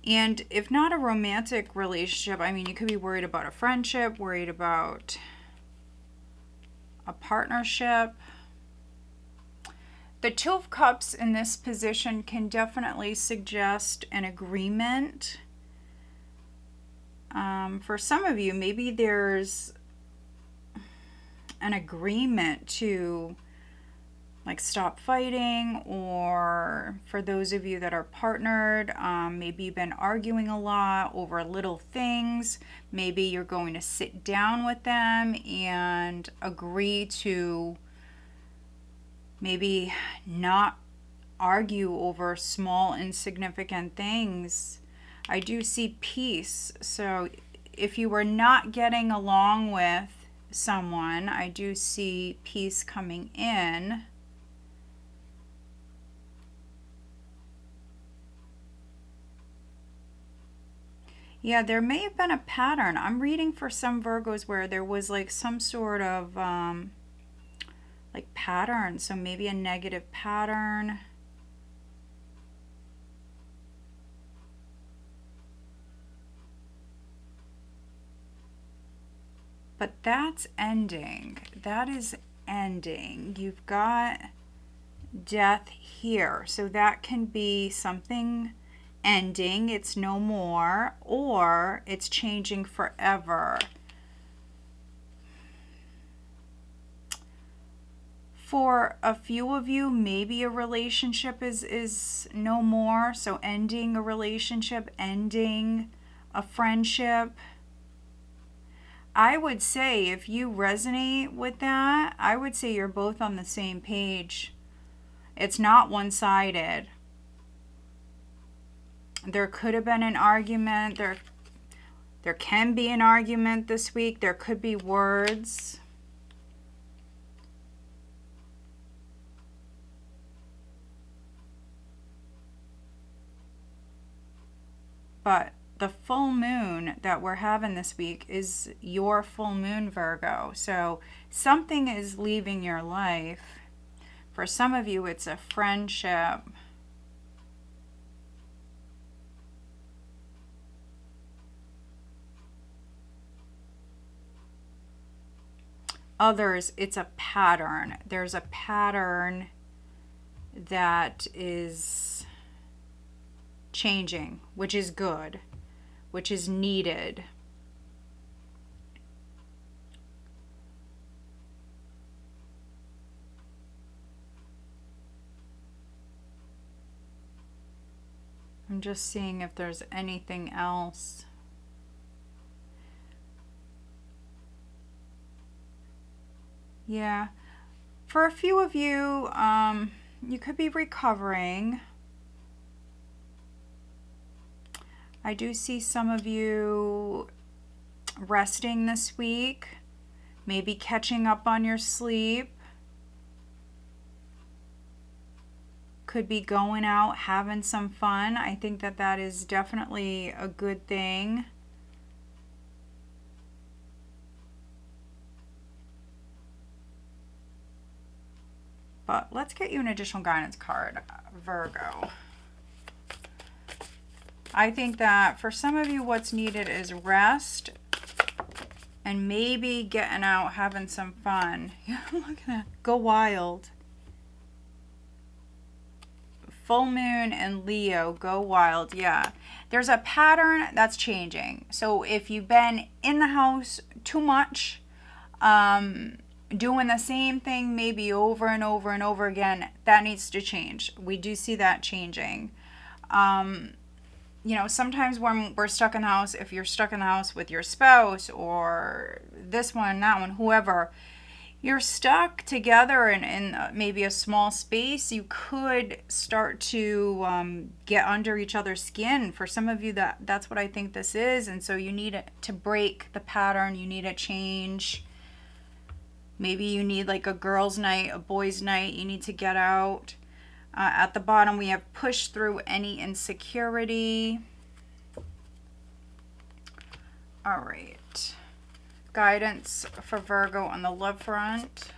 And if not a romantic relationship, I mean, you could be worried about a friendship, worried about a partnership. The Two of Cups in this position can definitely suggest an agreement. For some of you, maybe there's an agreement to like stop fighting, or for those of you that are partnered, maybe you've been arguing a lot over little things. Maybe you're going to sit down with them and agree to maybe not argue over small insignificant things. I do see peace. So if you were not getting along with someone, I do see peace coming in. Yeah, there may have been a pattern. I'm reading for some Virgos where there was like some sort of like pattern. So maybe a negative pattern. But that's ending. That is ending. You've got death here. So that can be something ending, it's no more, or it's changing forever. For a few of you, maybe a relationship is no more. So ending a relationship, ending a friendship. I would say if you resonate with that, I would say you're both on the same page. It's not one-sided. There could have been an argument. There can be an argument this week. There could be words. But the full moon that we're having this week is your full moon, Virgo. So something is leaving your life. For some of you, it's a friendship. Others, it's a pattern. There's a pattern that is changing, which is good, which is needed. I'm just seeing if there's anything else. Yeah, for a few of you, you could be recovering. I do see some of you resting this week, maybe catching up on your sleep. Could be going out, having some fun. I think that that is definitely a good thing. But let's get you an additional guidance card, Virgo. I think that for some of you, what's needed is rest and maybe getting out, having some fun. Yeah, look at that. Go wild. Full moon and Leo, go wild. Yeah, there's a pattern that's changing. So if you've been in the house too much, doing the same thing maybe over and over and over again, that needs to change. We do see that changing. You know, sometimes when we're stuck in the house, if you're stuck in the house with your spouse or this one, that one, whoever, you're stuck together in maybe a small space, you could start to get under each other's skin. For some of you, that's what I think this is. And so you need to break the pattern. You need a change. Maybe you need like a girls' night, a boys' night. You need to get out. At the bottom, we have push through any insecurity. All right. Guidance for Virgo on the love front.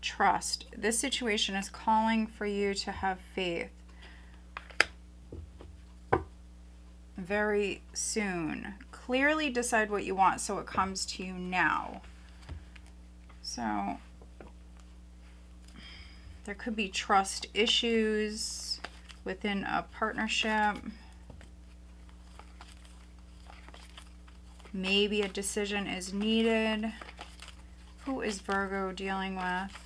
Trust. This situation is calling for you to have faith very soon. Clearly decide what you want so it comes to you now. So there could be trust issues within a partnership. Maybe a decision is needed. Who is Virgo dealing with?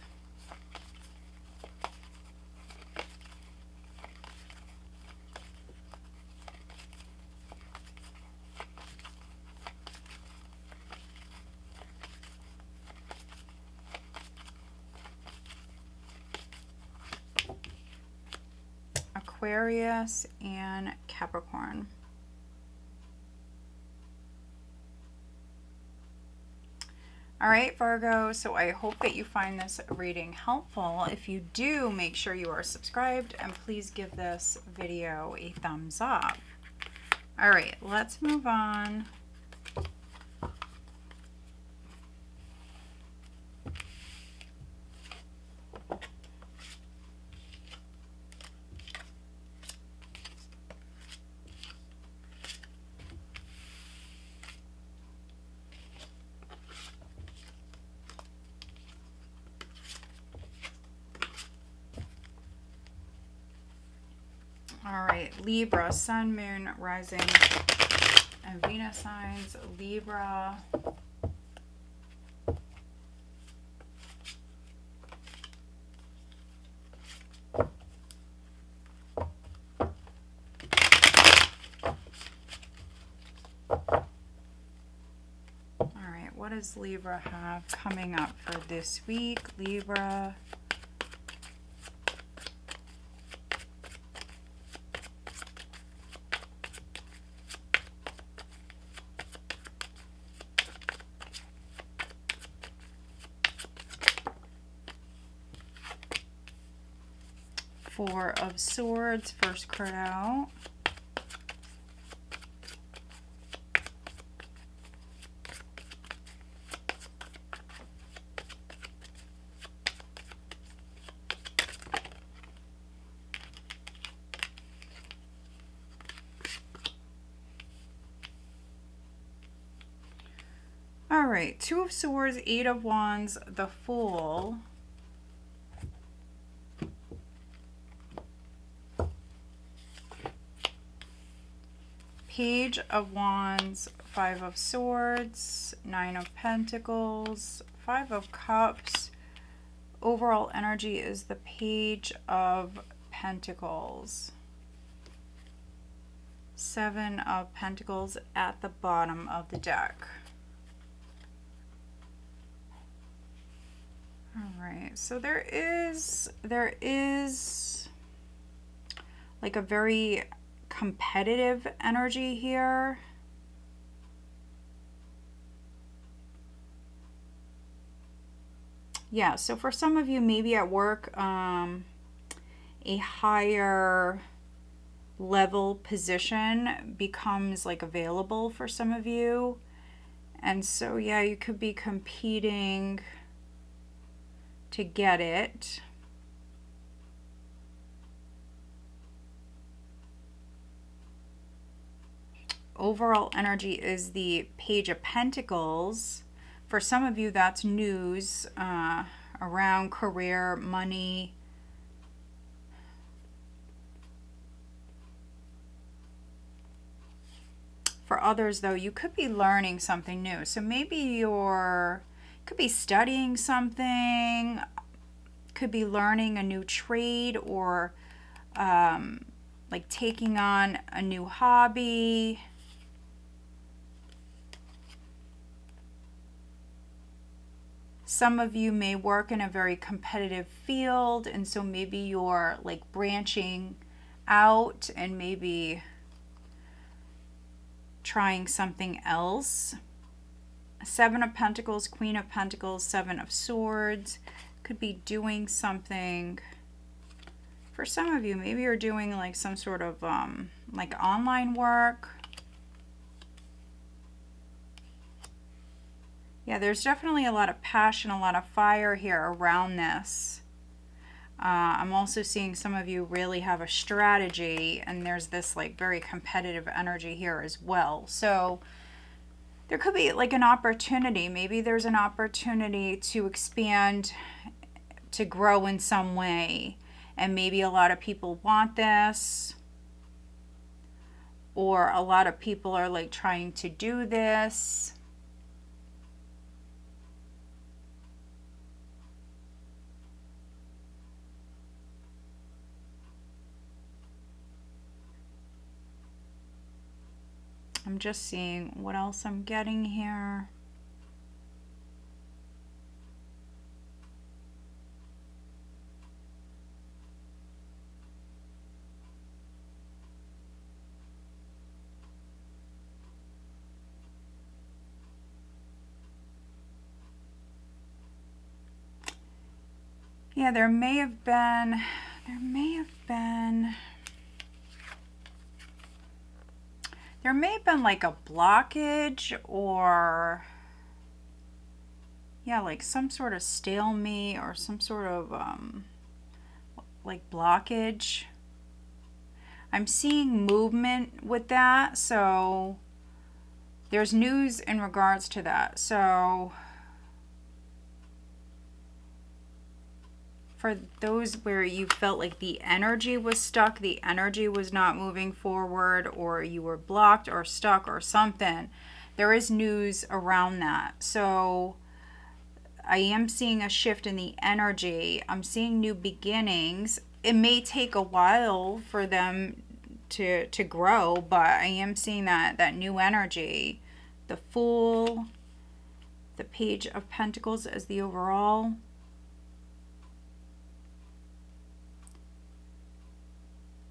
Aquarius and Capricorn. All right, Virgo, so I hope that you find this reading helpful. If you do, make sure you are subscribed and please give this video a thumbs up. All right, let's move on. All right, Libra, Sun, Moon, Rising, and Venus signs. Libra. All right, what does Libra have coming up for this week? Libra. Four of Swords, first card out. All right, Two of Swords, Eight of Wands, the Fool. Page of Wands, Five of Swords, Nine of Pentacles, Five of Cups. Overall energy is the Page of Pentacles. Seven of Pentacles at the bottom of the deck. All right, so there is like a very competitive energy here. Yeah, so for some of you, maybe at work, a higher level position becomes like available for some of you. And so, yeah, you could be competing to get it. Overall energy is the Page of Pentacles. For some of you, that's news. Are around career, money. For others, though, you could be learning something new. So maybe could be studying something, could be learning a new trade, or like taking on a new hobby. Some of you may work in a very competitive field, and so maybe you're like branching out and maybe trying something else. Seven of Pentacles, Queen of Pentacles, Seven of Swords. Could be doing something. For some of you, maybe you're doing like some sort of like online work. Yeah, there's definitely a lot of passion, a lot of fire here around this. I'm also seeing some of you really have a strategy, and there's this like very competitive energy here as well. So there could be like an opportunity. Maybe there's an opportunity to expand, to grow in some way. And maybe a lot of people want this, or a lot of people are like trying to do this. I'm just seeing what else I'm getting here. Yeah, there may have been like a blockage, or yeah, like some sort of stalemate or some sort of like blockage. I'm seeing movement with that, so there's news in regards to that. So for those where you felt like the energy was stuck, the energy was not moving forward, or you were blocked or stuck or something, there is news around that. So I am seeing a shift in the energy. I'm seeing new beginnings. It may take a while for them to grow, but I am seeing that new energy. The Fool, the Page of Pentacles as the overall.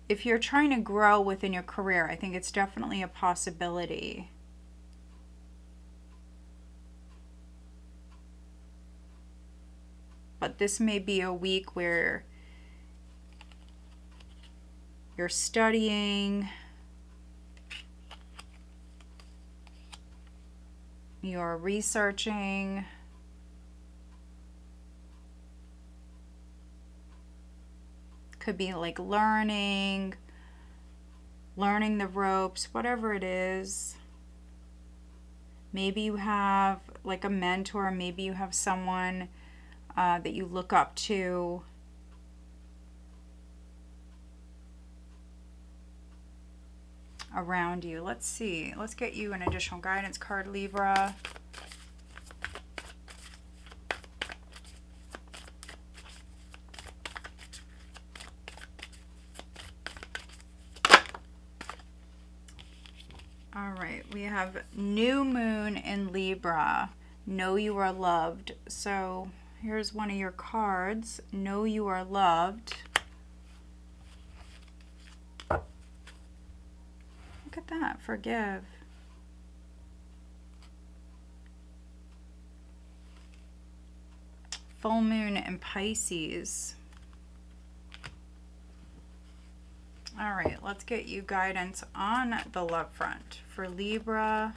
If you're trying to grow within your career, I think it's definitely a possibility. But this may be a week where you're studying, you're researching, could be like learning the ropes, whatever it is. Maybe you have like a mentor, maybe you have someone that you look up to. Around you. Let's see. Let's get you an additional guidance card, Libra. All right, we have new moon in Libra. Know you are loved. So here's one of your cards. Know you are loved. Look at that. Forgive. Full moon in Pisces. All right, let's get you guidance on the love front for Libra.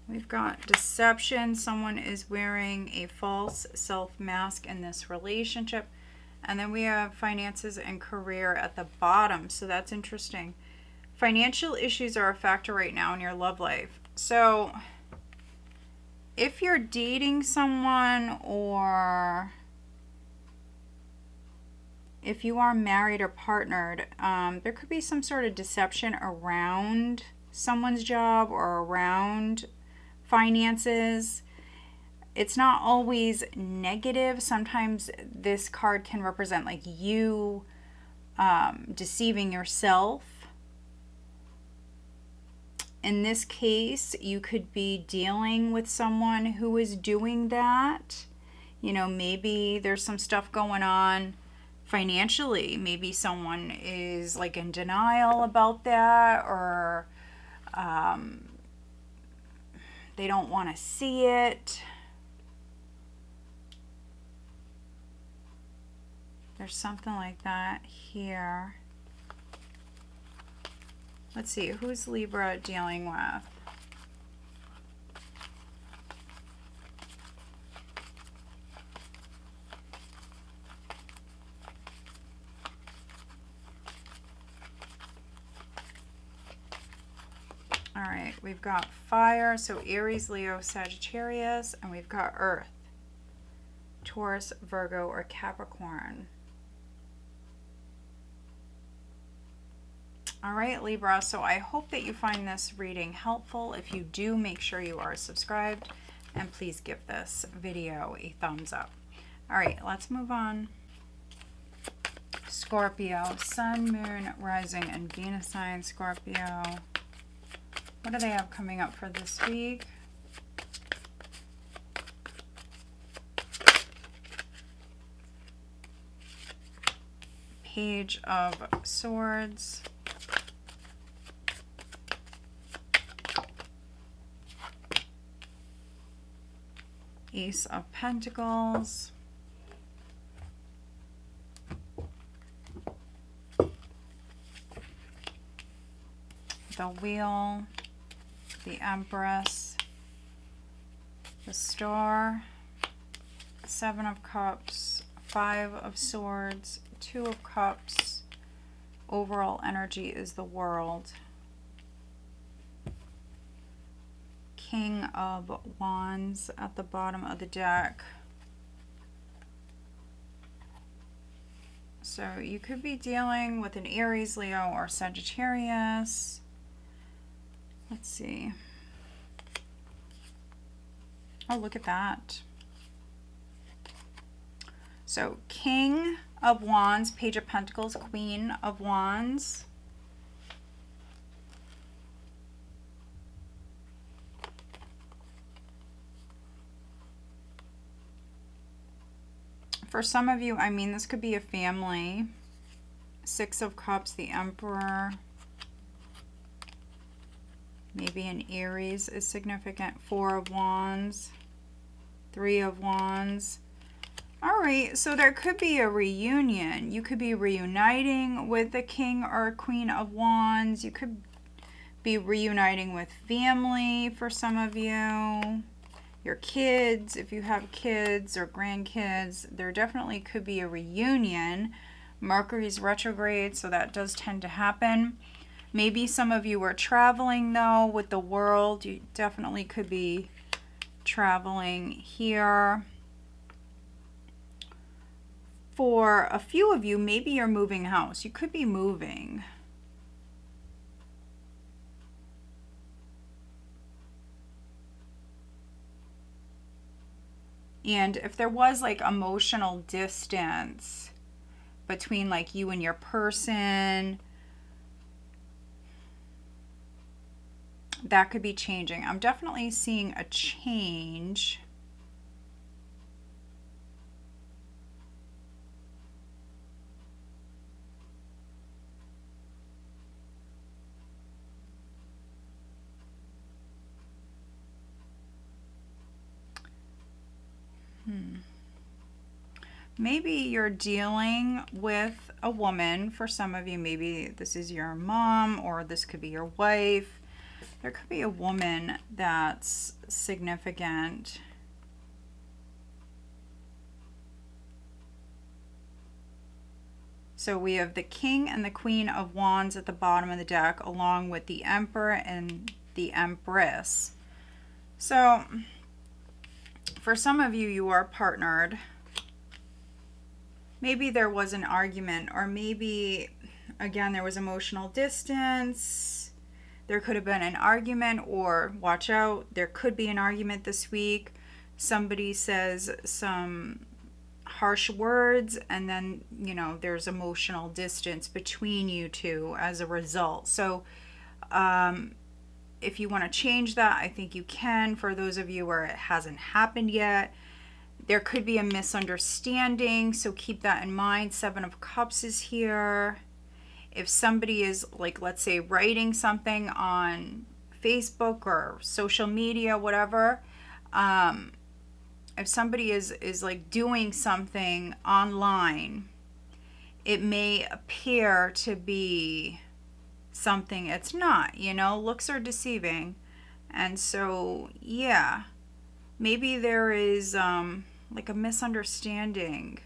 We've got deception. Someone is wearing a false self mask in this relationship. And then we have finances and career at the bottom. So that's interesting. Financial issues are a factor right now in your love life. So if you're dating someone, or if you are married or partnered, there could be some sort of deception around someone's job or around finances. It's not always negative. Sometimes this card can represent like you deceiving yourself. In this case, you could be dealing with someone who is doing that. You know, maybe there's some stuff going on financially. Maybe someone is like in denial about that, or they don't want to see it. There's something like that here. Let's see, who's Libra dealing with? All right, we've got fire, so Aries, Leo, Sagittarius, and we've got earth, Taurus, Virgo, or Capricorn. All right, Libra, so I hope that you find this reading helpful. If you do, make sure you are subscribed, and please give this video a thumbs up. All right, let's move on. Scorpio, Sun, Moon, Rising, and Venus sign, Scorpio. What do they have coming up for this week? Page of Swords. Ace of Pentacles. The Wheel. The Empress. The Star. Seven of Cups. Five of Swords. Two of Cups. Overall energy is the World. King of Wands at the bottom of the deck. So you could be dealing with an Aries, Leo, or Sagittarius. Let's see. Oh, look at that. So King of Wands, Page of Pentacles, Queen of Wands. For some of you, I mean, this could be a family. Six of Cups, the Emperor. Maybe an Aries is significant. Four of Wands. Three of Wands. All right, so there could be a reunion. You could be reuniting with the King or Queen of Wands. You could be reuniting with family for some of you. Your kids, if you have kids or grandkids, there definitely could be a reunion. Mercury's retrograde, so that does tend to happen. Maybe some of you are traveling though with the World. You definitely could be traveling here. For a few of you, maybe you're moving house. You could be moving. And if there was like emotional distance between like you and your person, that could be changing. I'm definitely seeing a change. Maybe you're dealing with a woman. For some of you, maybe this is your mom, or this could be your wife. There could be a woman that's significant. So we have the King and the Queen of Wands at the bottom of the deck, along with the Emperor and the Empress. So for some of you, you are partnered. Maybe there was an argument, or maybe, again, there was emotional distance. There could have been an argument, or watch out, there could be an argument this week. Somebody says some harsh words, and then, you know, there's emotional distance between you two as a result. So if you want to change that, I think you can. For those of you where it hasn't happened yet, there could be a misunderstanding, so keep that in mind. 7 of Cups is here. If somebody is, like, let's say, writing something on Facebook or social media, whatever, if somebody is like doing something online, it may appear to be something it's not, you know, looks are deceiving. And so, yeah, maybe there is like a misunderstanding.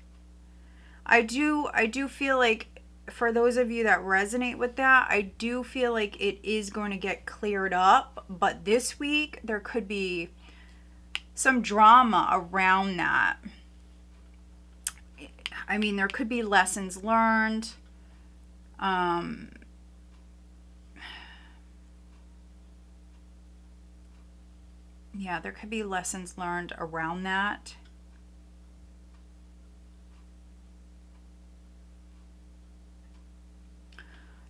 I do feel like, for those of you that resonate with that, I do feel like it is going to get cleared up, but this week there could be some drama around that. I mean, there could be lessons learned. Yeah, there could be lessons learned around that.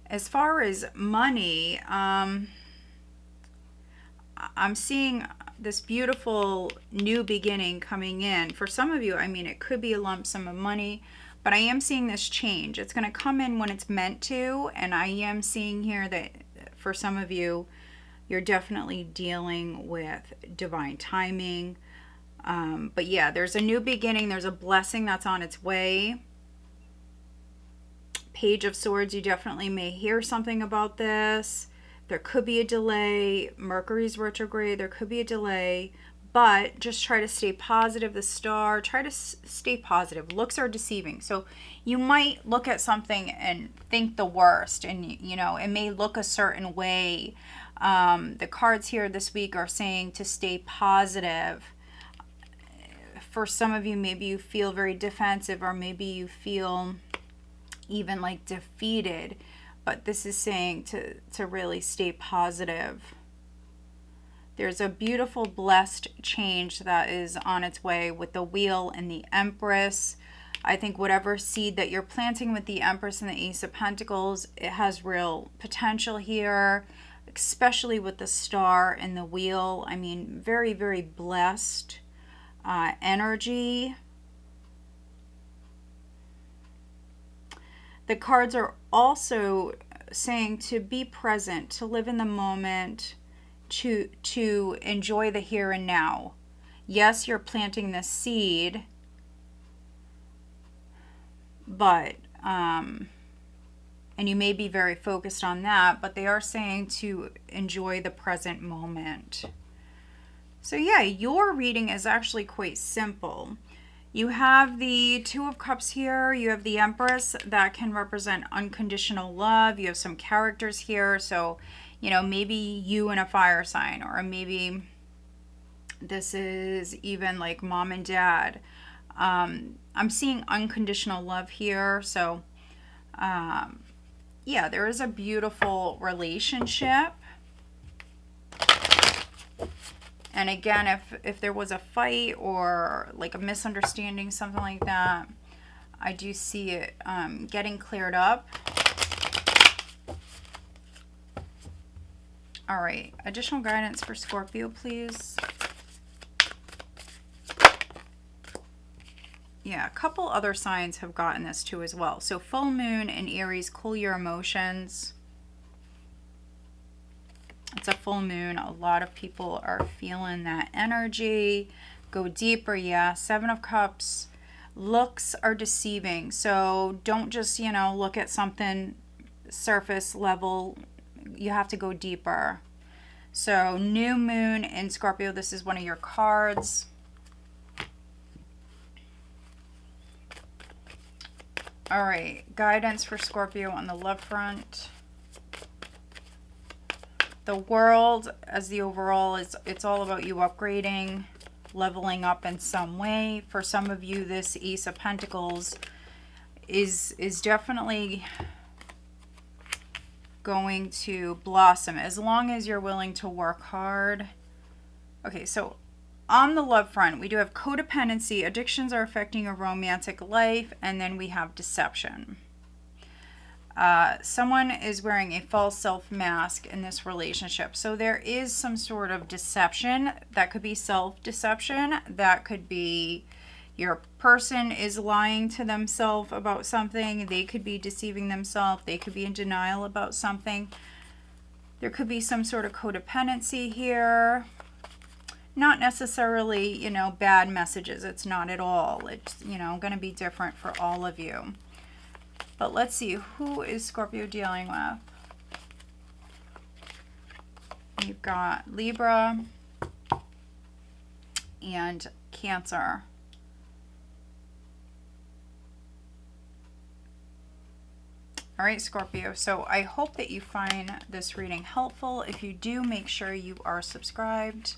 As far as money, I'm seeing this beautiful new beginning coming in. For some of you, I mean, it could be a lump sum of money, but I am seeing this change. It's going to come in when it's meant to, and I am seeing here that for some of you, you're definitely dealing with divine timing. But yeah, there's a new beginning. There's a blessing that's on its way. Page of Swords, you definitely may hear something about this. There could be a delay. Mercury's retrograde. There could be a delay. But just try to stay positive. The star, try to stay positive. Looks are deceiving. So you might look at something and think the worst. And, you know, it may look a certain way. The cards here this week are saying to stay positive. For some of you, maybe you feel very defensive, or maybe you feel even like defeated. But this is saying to really stay positive. There's a beautiful blessed change that is on its way with the Wheel and the Empress. I think whatever seed that you're planting with the Empress and the Ace of Pentacles, it has real potential here, especially with the Star and the Wheel. I mean, very, very blessed energy. The cards are also saying to be present, to live in the moment, to enjoy the here and now. Yes, you're planting this seed, but and you may be very focused on that, but they are saying to enjoy the present moment. So yeah, your reading is actually quite simple. You have the Two of Cups here. You have the Empress that can represent unconditional love. You have some characters here. So, you know, maybe you and a fire sign, or maybe this is even like mom and dad. I'm seeing unconditional love here. So, yeah, there is a beautiful relationship. And again, if there was a fight or like a misunderstanding, something like that, I do see it getting cleared up. All right, additional guidance for Scorpio, please. Yeah, a couple other signs have gotten this too as well. So full moon in Aries, cool your emotions. It's a full moon. A lot of people are feeling that energy. Go deeper, yeah. 7 of Cups. Looks are deceiving. So don't just, you know, look at something surface level. You have to go deeper. So new moon in Scorpio. This is one of your cards. All right, guidance for Scorpio on the love front. The world as the overall is, it's all about you upgrading, leveling up in some way. For some of you, this Ace of Pentacles is definitely going to blossom as long as you're willing to work hard. Okay, so on the love front, we do have codependency, addictions are affecting your romantic life, and then we have deception. Someone is wearing a false self mask in this relationship. So there is some sort of deception. That could be self-deception. That could be your person is lying to themselves about something. They could be deceiving themselves. They could be in denial about something. There could be some sort of codependency here. Not necessarily, you know, bad messages. It's not at all. It's, you know, going to be different for all of you. But let's see, who is Scorpio dealing with? You've got Libra and Cancer. All right, Scorpio. So I hope that you find this reading helpful. If you do, make sure you are subscribed.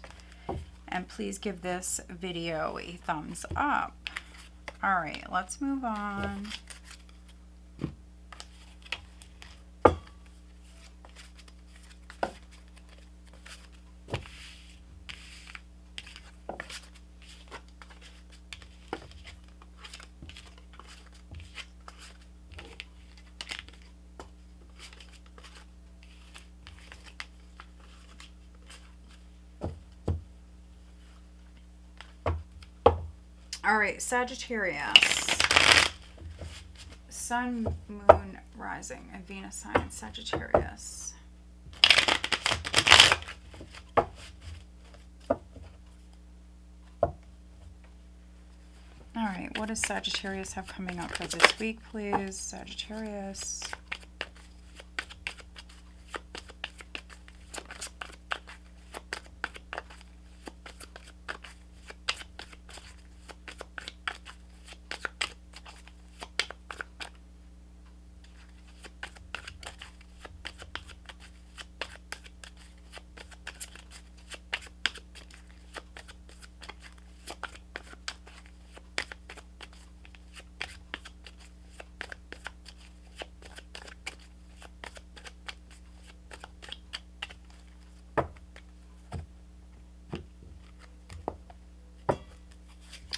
And please give this video a thumbs up. All right, let's move on. All right, Sagittarius. Sun, Moon, Rising, and Venus sign, Sagittarius. All right, what does Sagittarius have coming up for this week, please? Sagittarius.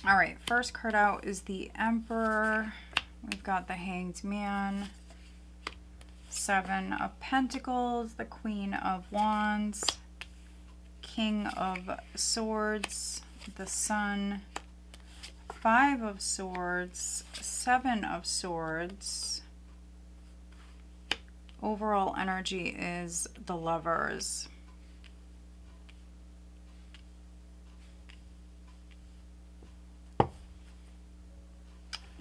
All right, first card out is the Emperor. We've got the Hanged Man, Seven of Pentacles, the Queen of Wands, King of Swords, the Sun, Five of Swords, Seven of Swords. Overall energy is the Lovers.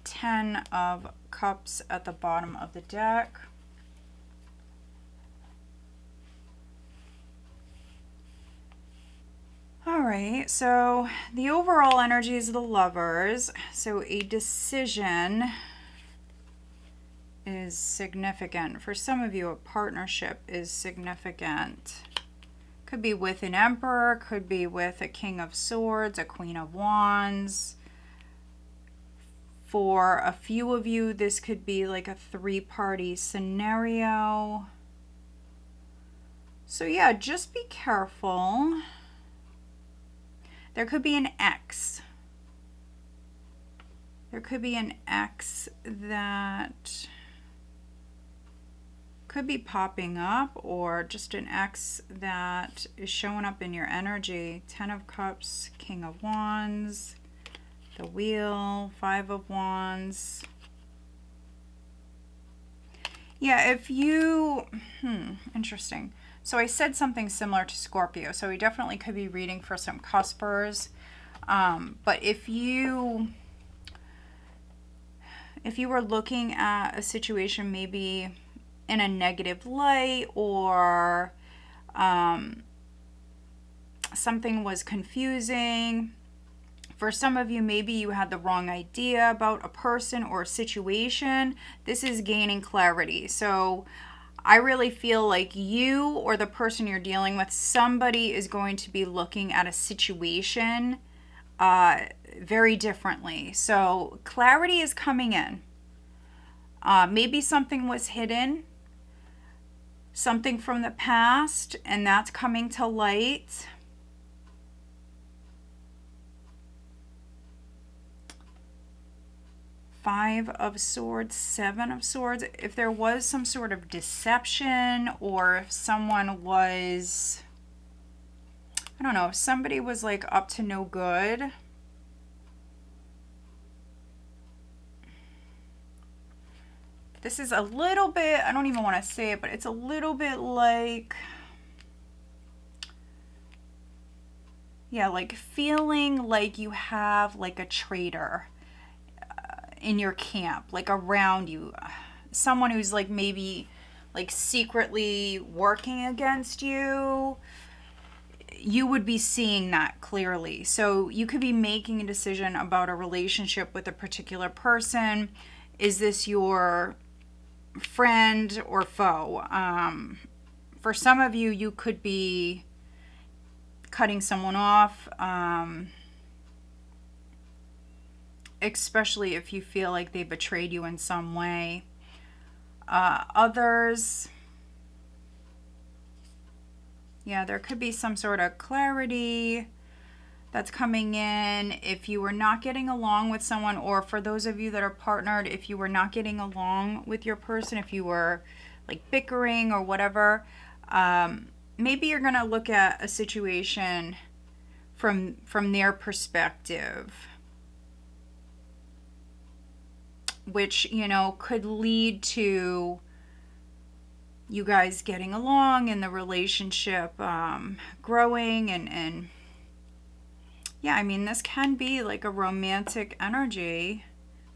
Ten of Cups at the bottom of the deck. All right, so the overall energy is the Lovers. So a decision is significant. For some of you, a partnership is significant. Could be with an Emperor, could be with a King of Swords, a Queen of Wands. For a few of you, this could be like a three-party scenario. So yeah, just be careful. There could be an ex. There could be an ex that could be popping up, or just an ex that is showing up in your energy. Ten of Cups, King of Wands, the Wheel, Five of Wands. Yeah, if you, interesting. So I said something similar to Scorpio. So we definitely could be reading for some cuspers. But if you were looking at a situation maybe in a negative light, or something was confusing, For some of you, maybe you had the wrong idea about a person or a situation. This is gaining clarity. So I really feel like you or the person you're dealing with, somebody is going to be looking at a situation very differently. So clarity is coming in. Maybe something was hidden, something from the past, and that's coming to light. Five of Swords, Seven of Swords. If there was some sort of deception, or if someone was, I don't know, if somebody was like up to no good. This is a little bit, I don't even want to say it, but it's a little bit like, yeah, like feeling like you have like a traitor in your camp, like around you, someone who's like maybe like secretly working against you. You would be seeing that clearly. So you could be making a decision about a relationship with a particular person. Is this your friend or foe? For some of you, you could be cutting someone off, especially if you feel like they betrayed you in some way. Others, yeah, there could be some sort of clarity that's coming in. If you were not getting along with someone, or for those of you that are partnered, if you were not getting along with your person, if you were like bickering or whatever, maybe you're going to look at a situation from their perspective, which, you know, could lead to you guys getting along and the relationship growing. And yeah, I mean, this can be like a romantic energy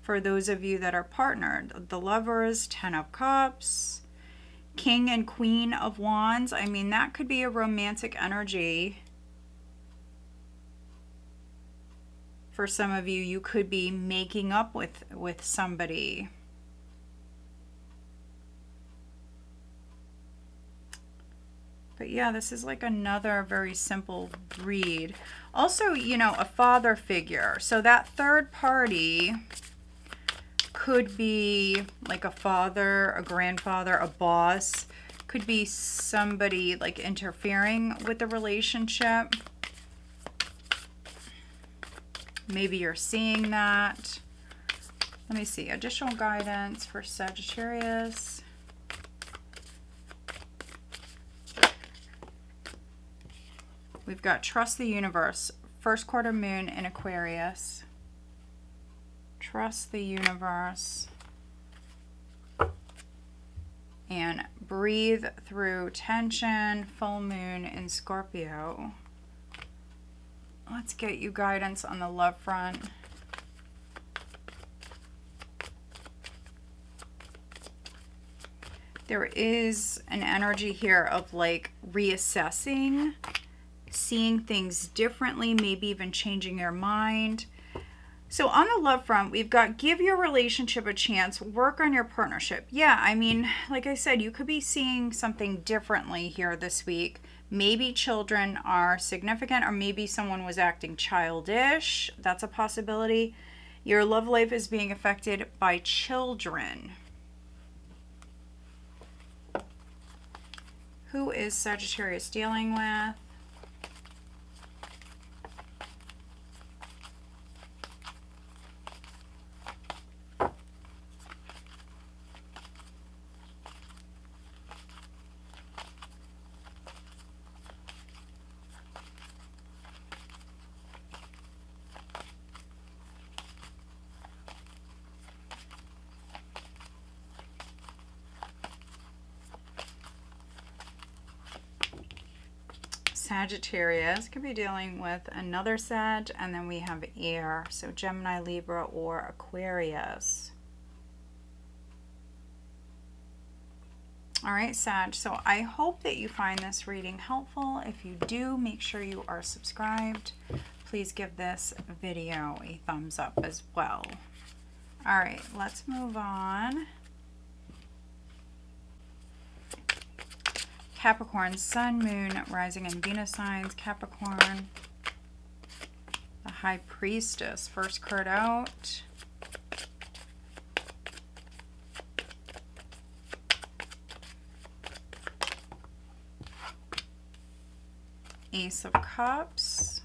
for those of you that are partnered. The Lovers, Ten of Cups, King and Queen of Wands. I mean, that could be a romantic energy. For some of you, you could be making up with somebody. But yeah, this is like another very simple read. Also, you know, a father figure. So that third party could be like a father, a grandfather, a boss. Could be somebody like interfering with the relationship. Maybe you're seeing that. Let me see. Additional guidance for Sagittarius. We've got Trust the Universe. First quarter moon in Aquarius. Trust the universe. And breathe through tension. Full moon in Scorpio. Let's get you guidance on the love front. There is an energy here of like reassessing, seeing things differently, maybe even changing your mind. So on the love front, we've got give your relationship a chance, work on your partnership. Yeah, I mean, like I said, you could be seeing something differently here this week. Maybe children are significant, or maybe someone was acting childish. That's a possibility. Your love life is being affected by children. Who is Sagittarius dealing with? Sagittarius could be dealing with another Sag, and then we have air, so Gemini, Libra, or Aquarius. All right, Sag, so I hope that you find this reading helpful. If you do, make sure you are subscribed. please give this video a thumbs up as well. All right, let's move on. Capricorn, Sun, Moon, Rising, and Venus signs. Capricorn, the High Priestess, first card out. Ace of Cups.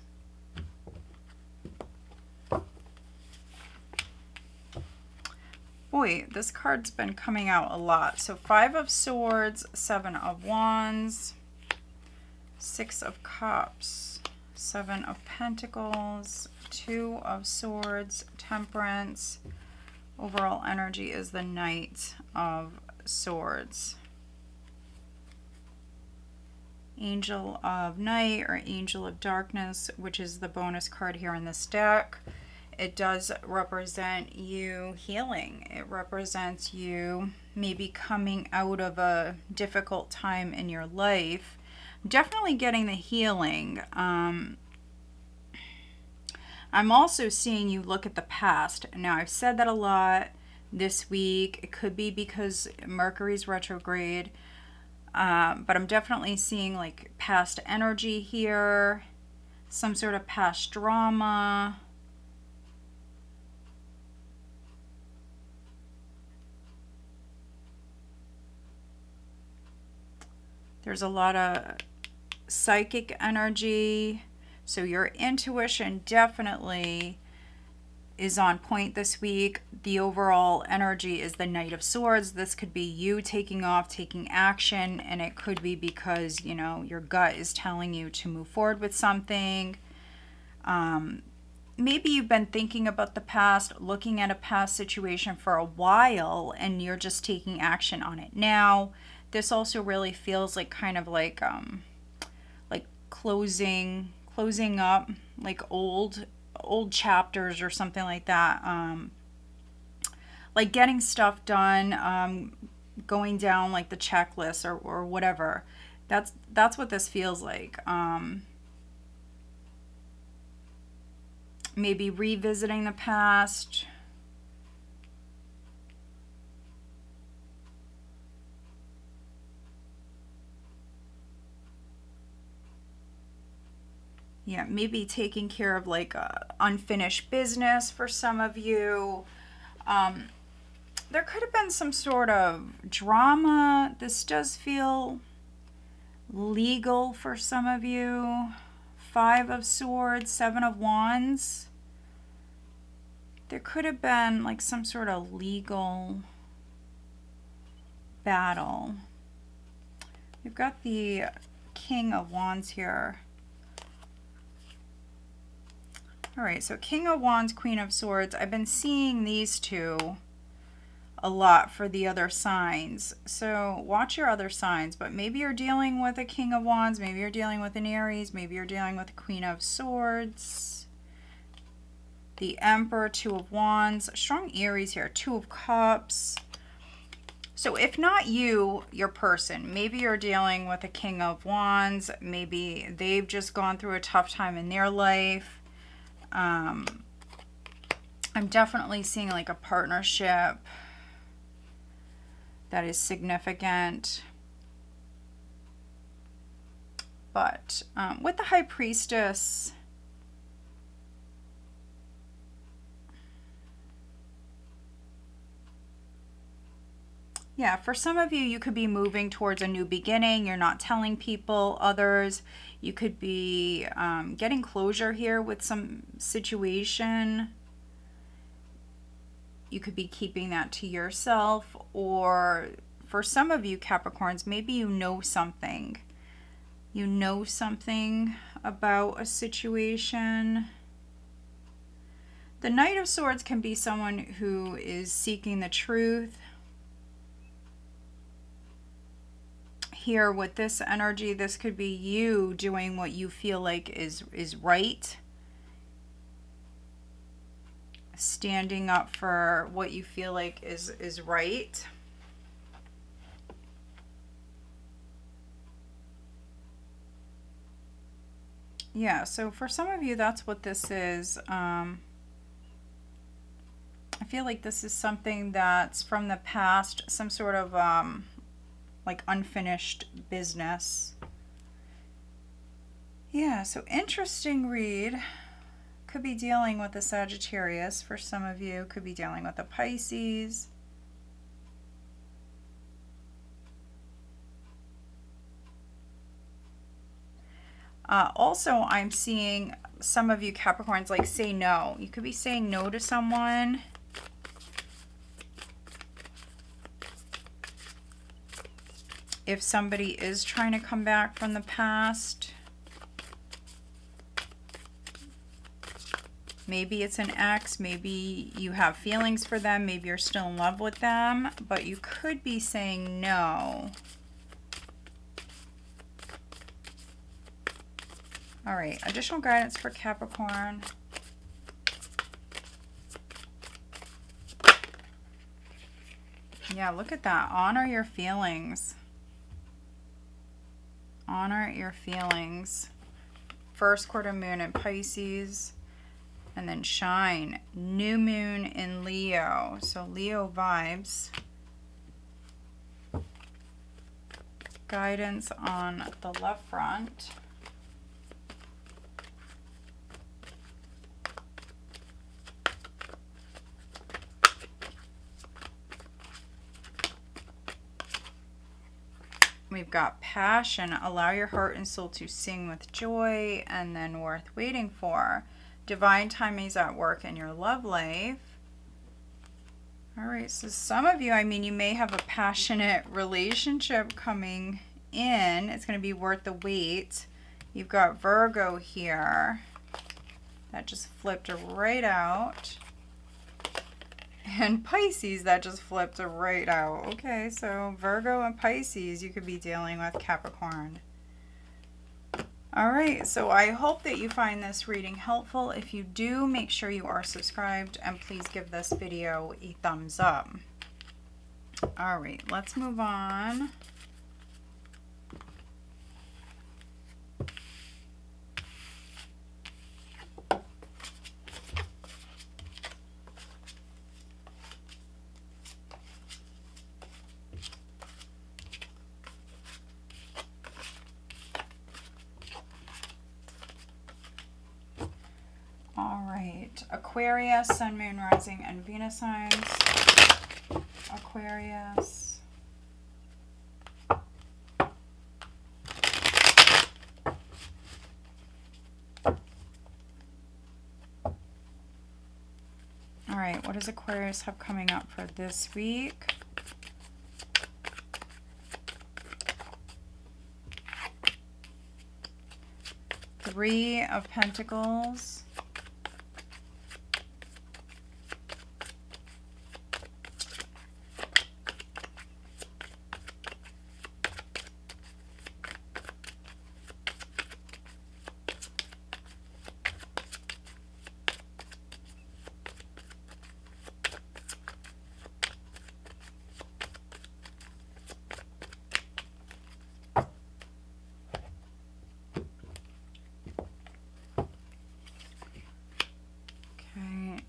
Boy, this card's been coming out a lot. So 5 of Swords, 7 of Wands, 6 of Cups, 7 of Pentacles, 2 of Swords, Temperance. Overall energy is the Knight of Swords. Angel of Night or Angel of Darkness, which is the bonus card here in this deck. It does represent you healing. It represents you maybe coming out of a difficult time in your life. Definitely getting the healing. I'm also seeing you look at the past. Now, I've said that a lot this week. It could be because Mercury's retrograde. But I'm definitely seeing like past energy here. Some sort of past drama. There's a lot of psychic energy. So your intuition definitely is on point this week. The overall energy is the Knight of Swords. This could be you taking off, taking action, and it could be because, you know, your gut is telling you to move forward with something. Maybe you've been thinking about the past, looking at a past situation for a while, and you're just taking action on it now. This also really feels like kind of like closing up like old chapters or something like that. Like getting stuff done, going down like the checklist or whatever. That's what this feels like. Maybe revisiting the past. Yeah, maybe taking care of like unfinished business for some of you. There could have been some sort of drama. This does feel legal for some of you. 5 of Swords, 7 of Wands. There could have been like some sort of legal battle. We've got the King of Wands here. All right, so King of Wands, Queen of Swords. I've been seeing these two a lot for the other signs. So watch your other signs, but maybe you're dealing with a King of Wands, maybe you're dealing with an Aries, maybe you're dealing with a Queen of Swords. The Emperor, 2 of Wands, strong Aries here, 2 of Cups. So if not you, your person, maybe you're dealing with a King of Wands, maybe they've just gone through a tough time in their life. I'm definitely seeing like a partnership that is significant. But with the High Priestess, yeah, for some of you, you could be moving towards a new beginning. You're not telling people, others. You could be getting closure here with some situation. You could be keeping that to yourself. Or for some of you Capricorns, maybe you know something. You know something about a situation. The Knight of Swords can be someone who is seeking the truth. Here with this energy, this could be you doing what you feel like is right. Standing up for what you feel like is right. Yeah, so for some of you, that's what this is. I feel like this is something that's from the past, some sort of like unfinished business. Yeah, so interesting read. Could be dealing with a Sagittarius for some of you, could be dealing with a Pisces. Also, I'm seeing some of you Capricorns like say no. You could be saying no to someone. If somebody is trying to come back from the past. Maybe it's an ex, maybe you have feelings for them, maybe you're still in love with them, but you could be saying no. All right, additional guidance for Capricorn. Yeah, look at that. Honor your feelings. Honor your feelings. First quarter moon in Pisces. And then shine. New moon in Leo. So Leo vibes. Guidance on the left front. We've got passion. Allow your heart and soul to sing with joy. And then worth waiting for. Divine timing is at work in your love life. All right, so some of you, I mean, you may have a passionate relationship coming in. It's going to be worth the wait. You've got Virgo here. That just flipped right out. And Pisces, that just flipped right out. Okay, so Virgo and Pisces, you could be dealing with Capricorn. All right, so I hope that you find this reading helpful. If you do, make sure you are subscribed and please give this video a thumbs up. All right, let's move on. All right, Aquarius, Sun, Moon, Rising, and Venus signs. Aquarius. All right, what does Aquarius have coming up for this week? Three of Pentacles.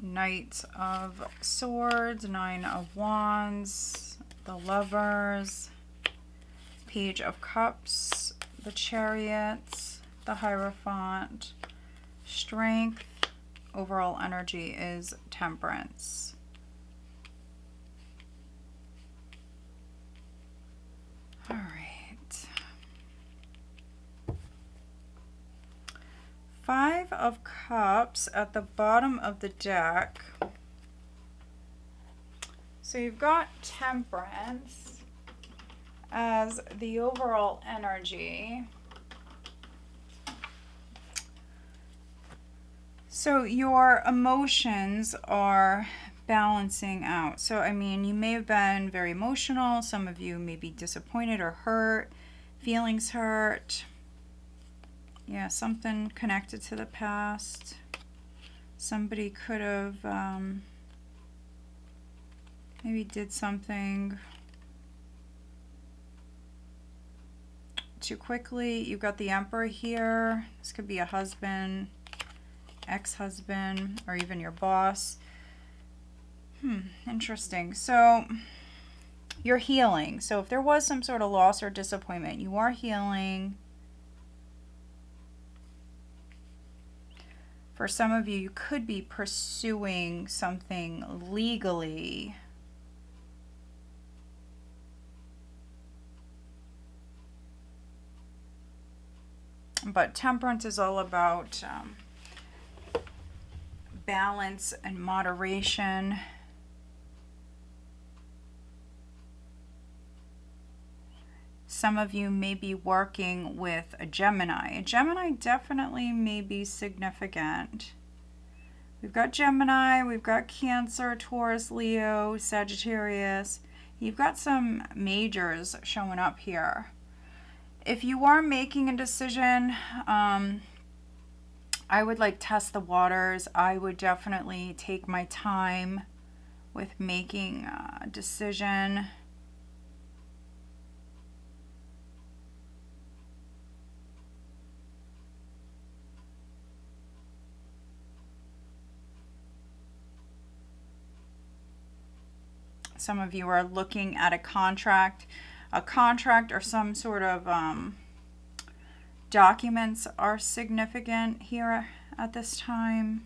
Knight of Swords, Nine of Wands, the Lovers, Page of Cups, the Chariots, the Hierophant, Strength. Overall energy is Temperance. All right. Five of Cups at the bottom of the deck. So you've got Temperance as the overall energy. So your emotions are balancing out. So, I mean, you may have been very emotional. Some of you may be disappointed or hurt, feelings hurt. Yeah, something connected to the past. Somebody could have maybe did something too quickly. You've got the Emperor here. This could be a husband, ex-husband, or even your boss. Interesting. So you're healing. So if there was some sort of loss or disappointment, you are healing. For some of you, you could be pursuing something legally. But temperance is all about balance and moderation. Some of you may be working with a Gemini. A Gemini definitely may be significant. We've got Gemini, we've got Cancer, Taurus, Leo, Sagittarius. You've got some majors showing up here. If you are making a decision, I would test the waters. I would definitely take my time with making a decision. Some of you are looking at a contract or some sort of documents are significant here at this time.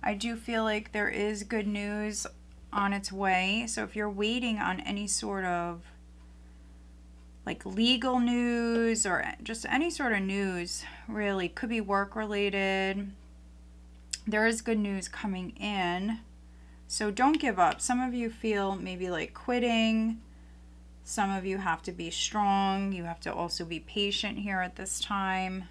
I do feel like there is good news on its way. So if you're waiting on any sort of legal news or just any sort of news, really, could be work related, there is good news coming in. So don't give up. Some of you feel maybe like quitting. Some of you have to be strong. You have to also be patient here at this time.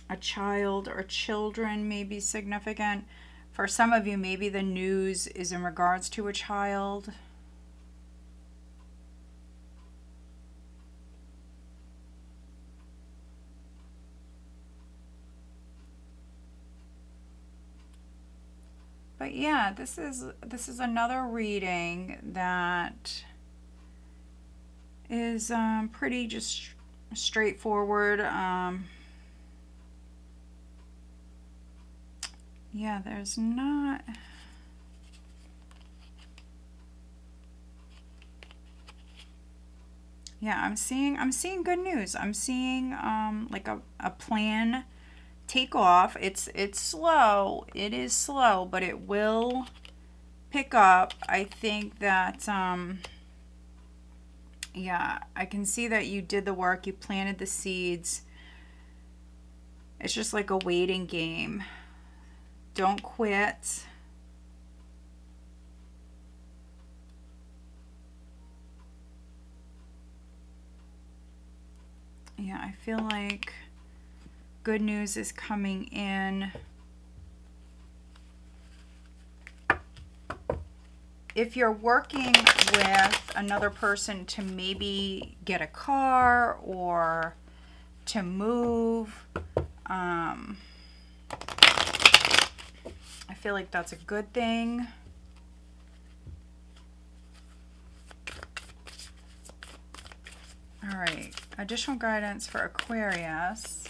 A child or children may be significant. For some of you, maybe the news is in regards to a child. But yeah, this is another reading that is pretty just straightforward. Yeah, there's not... Yeah, I'm seeing good news. I'm seeing like a plan take off. It's slow. It is slow, but it will pick up. I think that yeah, I can see that you did the work. You planted the seeds. It's just like a waiting game. Don't quit. Yeah, I feel like good news is coming in. If you're working with another person to maybe get a car or to move, I feel like that's a good thing. All right, additional guidance for Aquarius.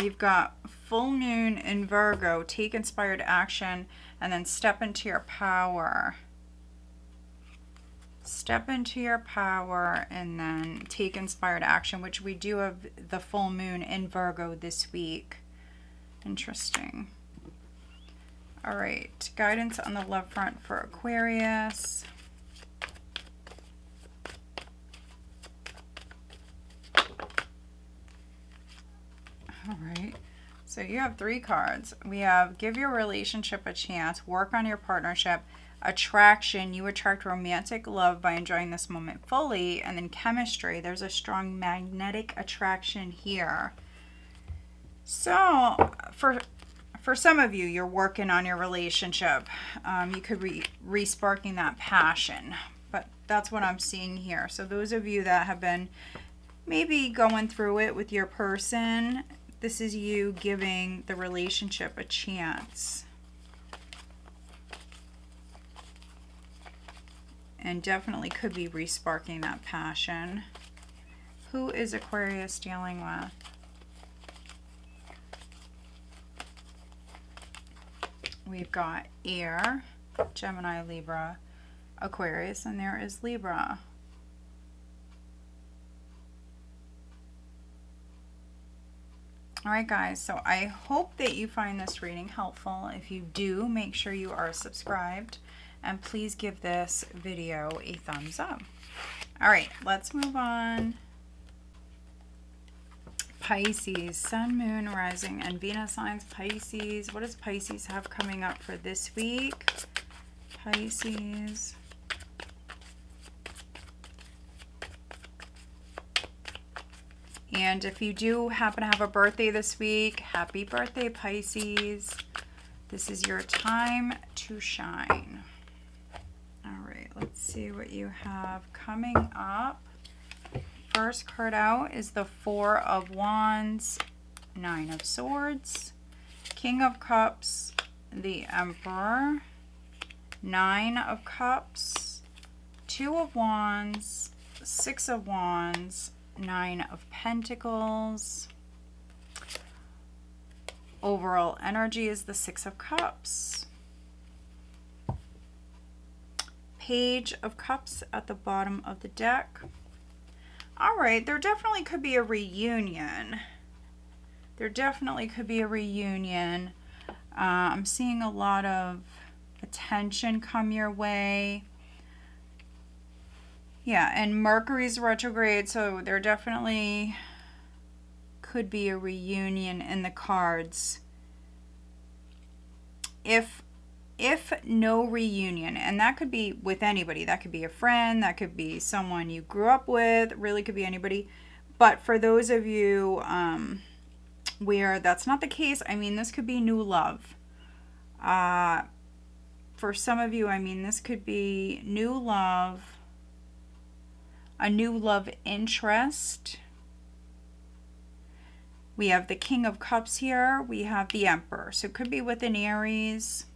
We've got full moon in Virgo, take inspired action, and then step into your power. Step into your power and then take inspired action, which we do have the full moon in Virgo this week. Interesting. All right, guidance on the love front for Aquarius. All right, so you have 3 cards. We have give your relationship a chance, work on your partnership, attraction, you attract romantic love by enjoying this moment fully, and then chemistry, there's a strong magnetic attraction here. So for for some of you, you're working on your relationship. You could be re-sparking that passion, but that's what I'm seeing here. So those of you that have been maybe going through it with your person, this is you giving the relationship a chance. And definitely could be re-sparking that passion. Who is Aquarius dealing with? We've got Air, Gemini, Libra, Aquarius, and there is Libra. All right, guys, so I hope that you find this reading helpful. If you do, make sure you are subscribed, and please give this video a thumbs up. All right, let's move on. Pisces, Sun, Moon, Rising, and Venus signs. Pisces, what does Pisces have coming up for this week? Pisces. And if you do happen to have a birthday this week, happy birthday, Pisces. This is your time to shine. All right, let's see what you have coming up. First card out is the Four of Wands, Nine of Swords, King of Cups, the Emperor, Nine of Cups, Two of Wands, Six of Wands, Nine of Pentacles. Overall energy is the Six of Cups. Page of Cups at the bottom of the deck. All right, there definitely could be a reunion. There definitely could be a reunion. I'm seeing a lot of attention come your way. Yeah, and Mercury's retrograde, so there definitely could be a reunion in the cards. If no reunion, and that could be with anybody, that could be a friend, that could be someone you grew up with, really could be anybody. But for those of you where that's not the case, I mean, this could be new love. For some of you, I mean, this could be new love, a new love interest. We have the King of Cups here. We have the Emperor. So it could be with an Aries.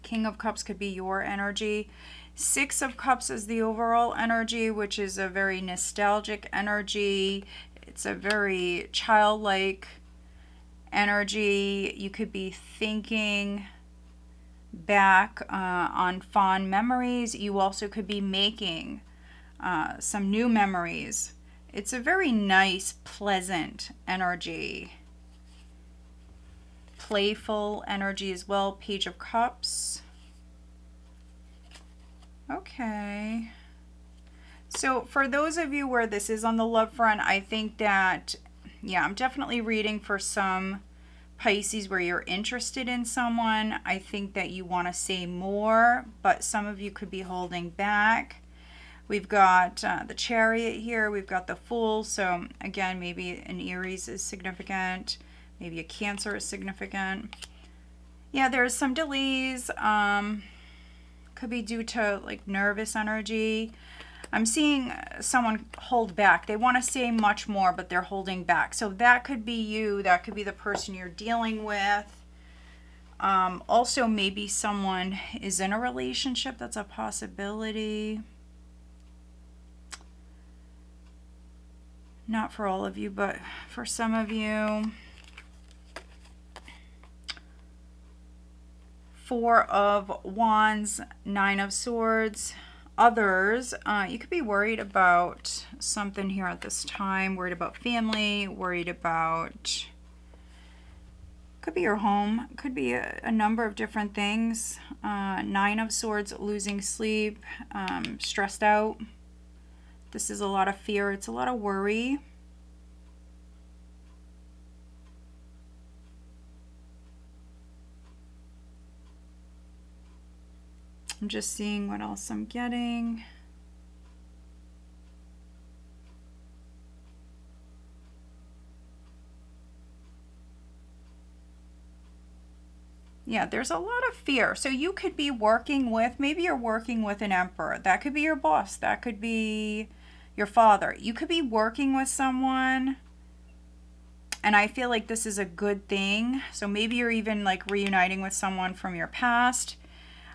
King of Cups could be your energy. Six of Cups is the overall energy, which is a very nostalgic energy. It's a very childlike energy. You could be thinking back on fond memories. You also could be making some new memories. It's a very nice, pleasant energy. Playful energy as well. Page of Cups. Okay. So for those of you where this is on the love front, I think that, yeah, I'm definitely reading for some Pisces where you're interested in someone. I think that you want to say more, but some of you could be holding back. We've got the Chariot here. We've got the Fool. So again, maybe an Aries is significant. Maybe a Cancer is significant. Yeah, there's some delays. Could be due to like nervous energy. I'm seeing someone hold back. They want to say much more, but they're holding back. So that could be you. That could be the person you're dealing with. Also, maybe someone is in a relationship. That's a possibility. Not for all of you, but for some of you. Four of Wands, Nine of Swords. Others, you could be worried about something here at this time. Worried about family, worried about, could be your home, could be a number of different things. Nine of Swords, losing sleep, stressed out. This is a lot of fear. It's a lot of worry. I'm just seeing what else I'm getting. Yeah, there's a lot of fear. So you could be working with, maybe you're working with an emperor. That could be your boss. That could be your father. You could be working with someone, and I feel like this is a good thing. So maybe you're even like reuniting with someone from your past.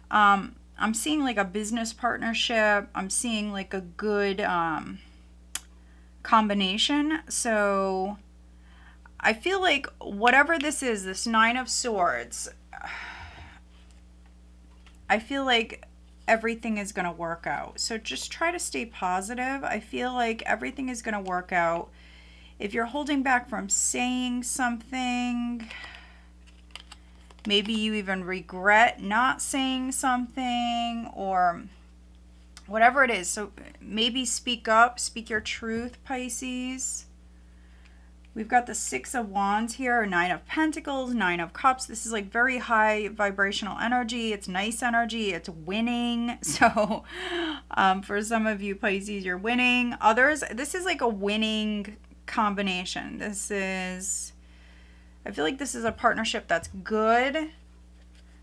I'm seeing like a business partnership. I'm seeing like a good combination. So I feel like whatever this is, this Nine of Swords, I feel like everything is going to work out. So just try to stay positive. I feel like everything is going to work out. If you're holding back from saying something, maybe you even regret not saying something or whatever it is. So maybe speak up, speak your truth, Pisces. We've got the Six of Wands here, Nine of Pentacles, Nine of Cups. This is like very high vibrational energy. It's nice energy. It's winning. So for some of you Pisces, you're winning. Others, this is like a winning combination. This is, I feel like this is a partnership that's good.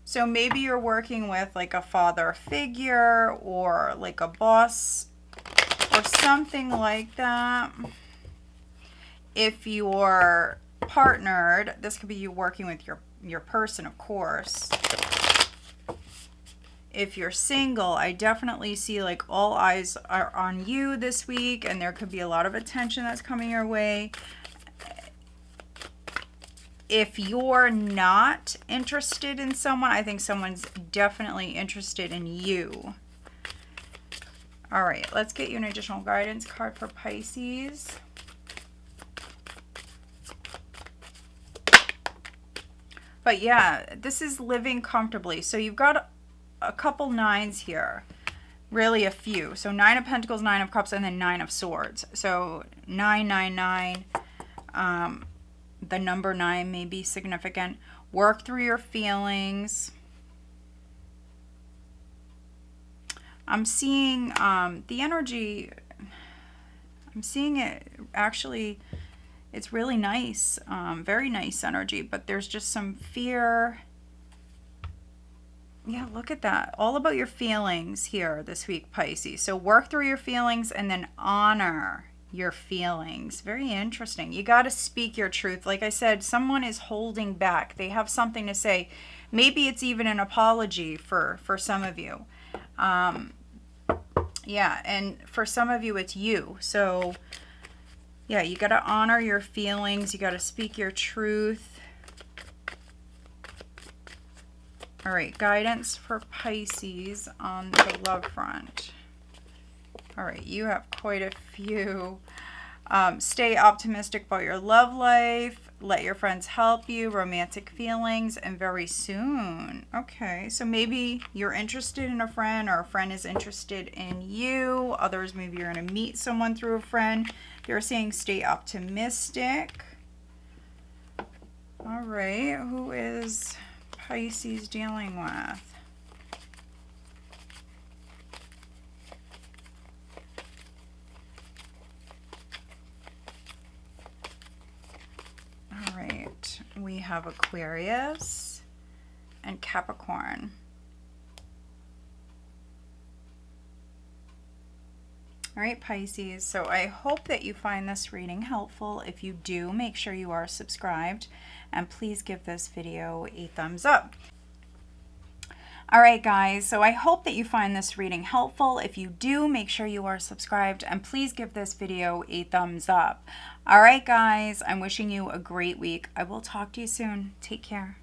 So maybe you're working with like a father figure or like a boss or something like that. If you're partnered, this could be you working with your person, of course. If you're single, I definitely see like all eyes are on you this week, and there could be a lot of attention that's coming your way. If you're not interested in someone, I think someone's definitely interested in you. All right, let's get you an additional guidance card for Pisces. But yeah, this is living comfortably. So you've got a couple nines here. Really a few. So Nine of Pentacles, Nine of Cups, and then Nine of Swords. So 999. The number 9 may be significant. Work through your feelings. I'm seeing the energy. I'm seeing it actually. It's really nice, very nice energy, but there's just some fear. Yeah, look at that. All about your feelings here this week, Pisces. So work through your feelings and then honor your feelings. Very interesting. You got to speak your truth. Like I said, someone is holding back. They have something to say. Maybe it's even an apology for some of you. Yeah, and for some of you, it's you. So yeah, you got to honor your feelings. You got to speak your truth. All right, guidance for Pisces on the love front. All right, you have quite a few. Stay optimistic about your love life. Let your friends help you. Romantic feelings, and very soon. Okay, so maybe you're interested in a friend or a friend is interested in you. Others, maybe you're going to meet someone through a friend. They're saying stay optimistic. All right, who is Pisces dealing with? All right, we have Aquarius and Capricorn. All right, Pisces, so I hope that you find this reading helpful. If you do, make sure you are subscribed, and please give this video a thumbs up. All right, guys, so I hope that you find this reading helpful. If you do, make sure you are subscribed, and please give this video a thumbs up. All right, guys, I'm wishing you a great week. I will talk to you soon. Take care.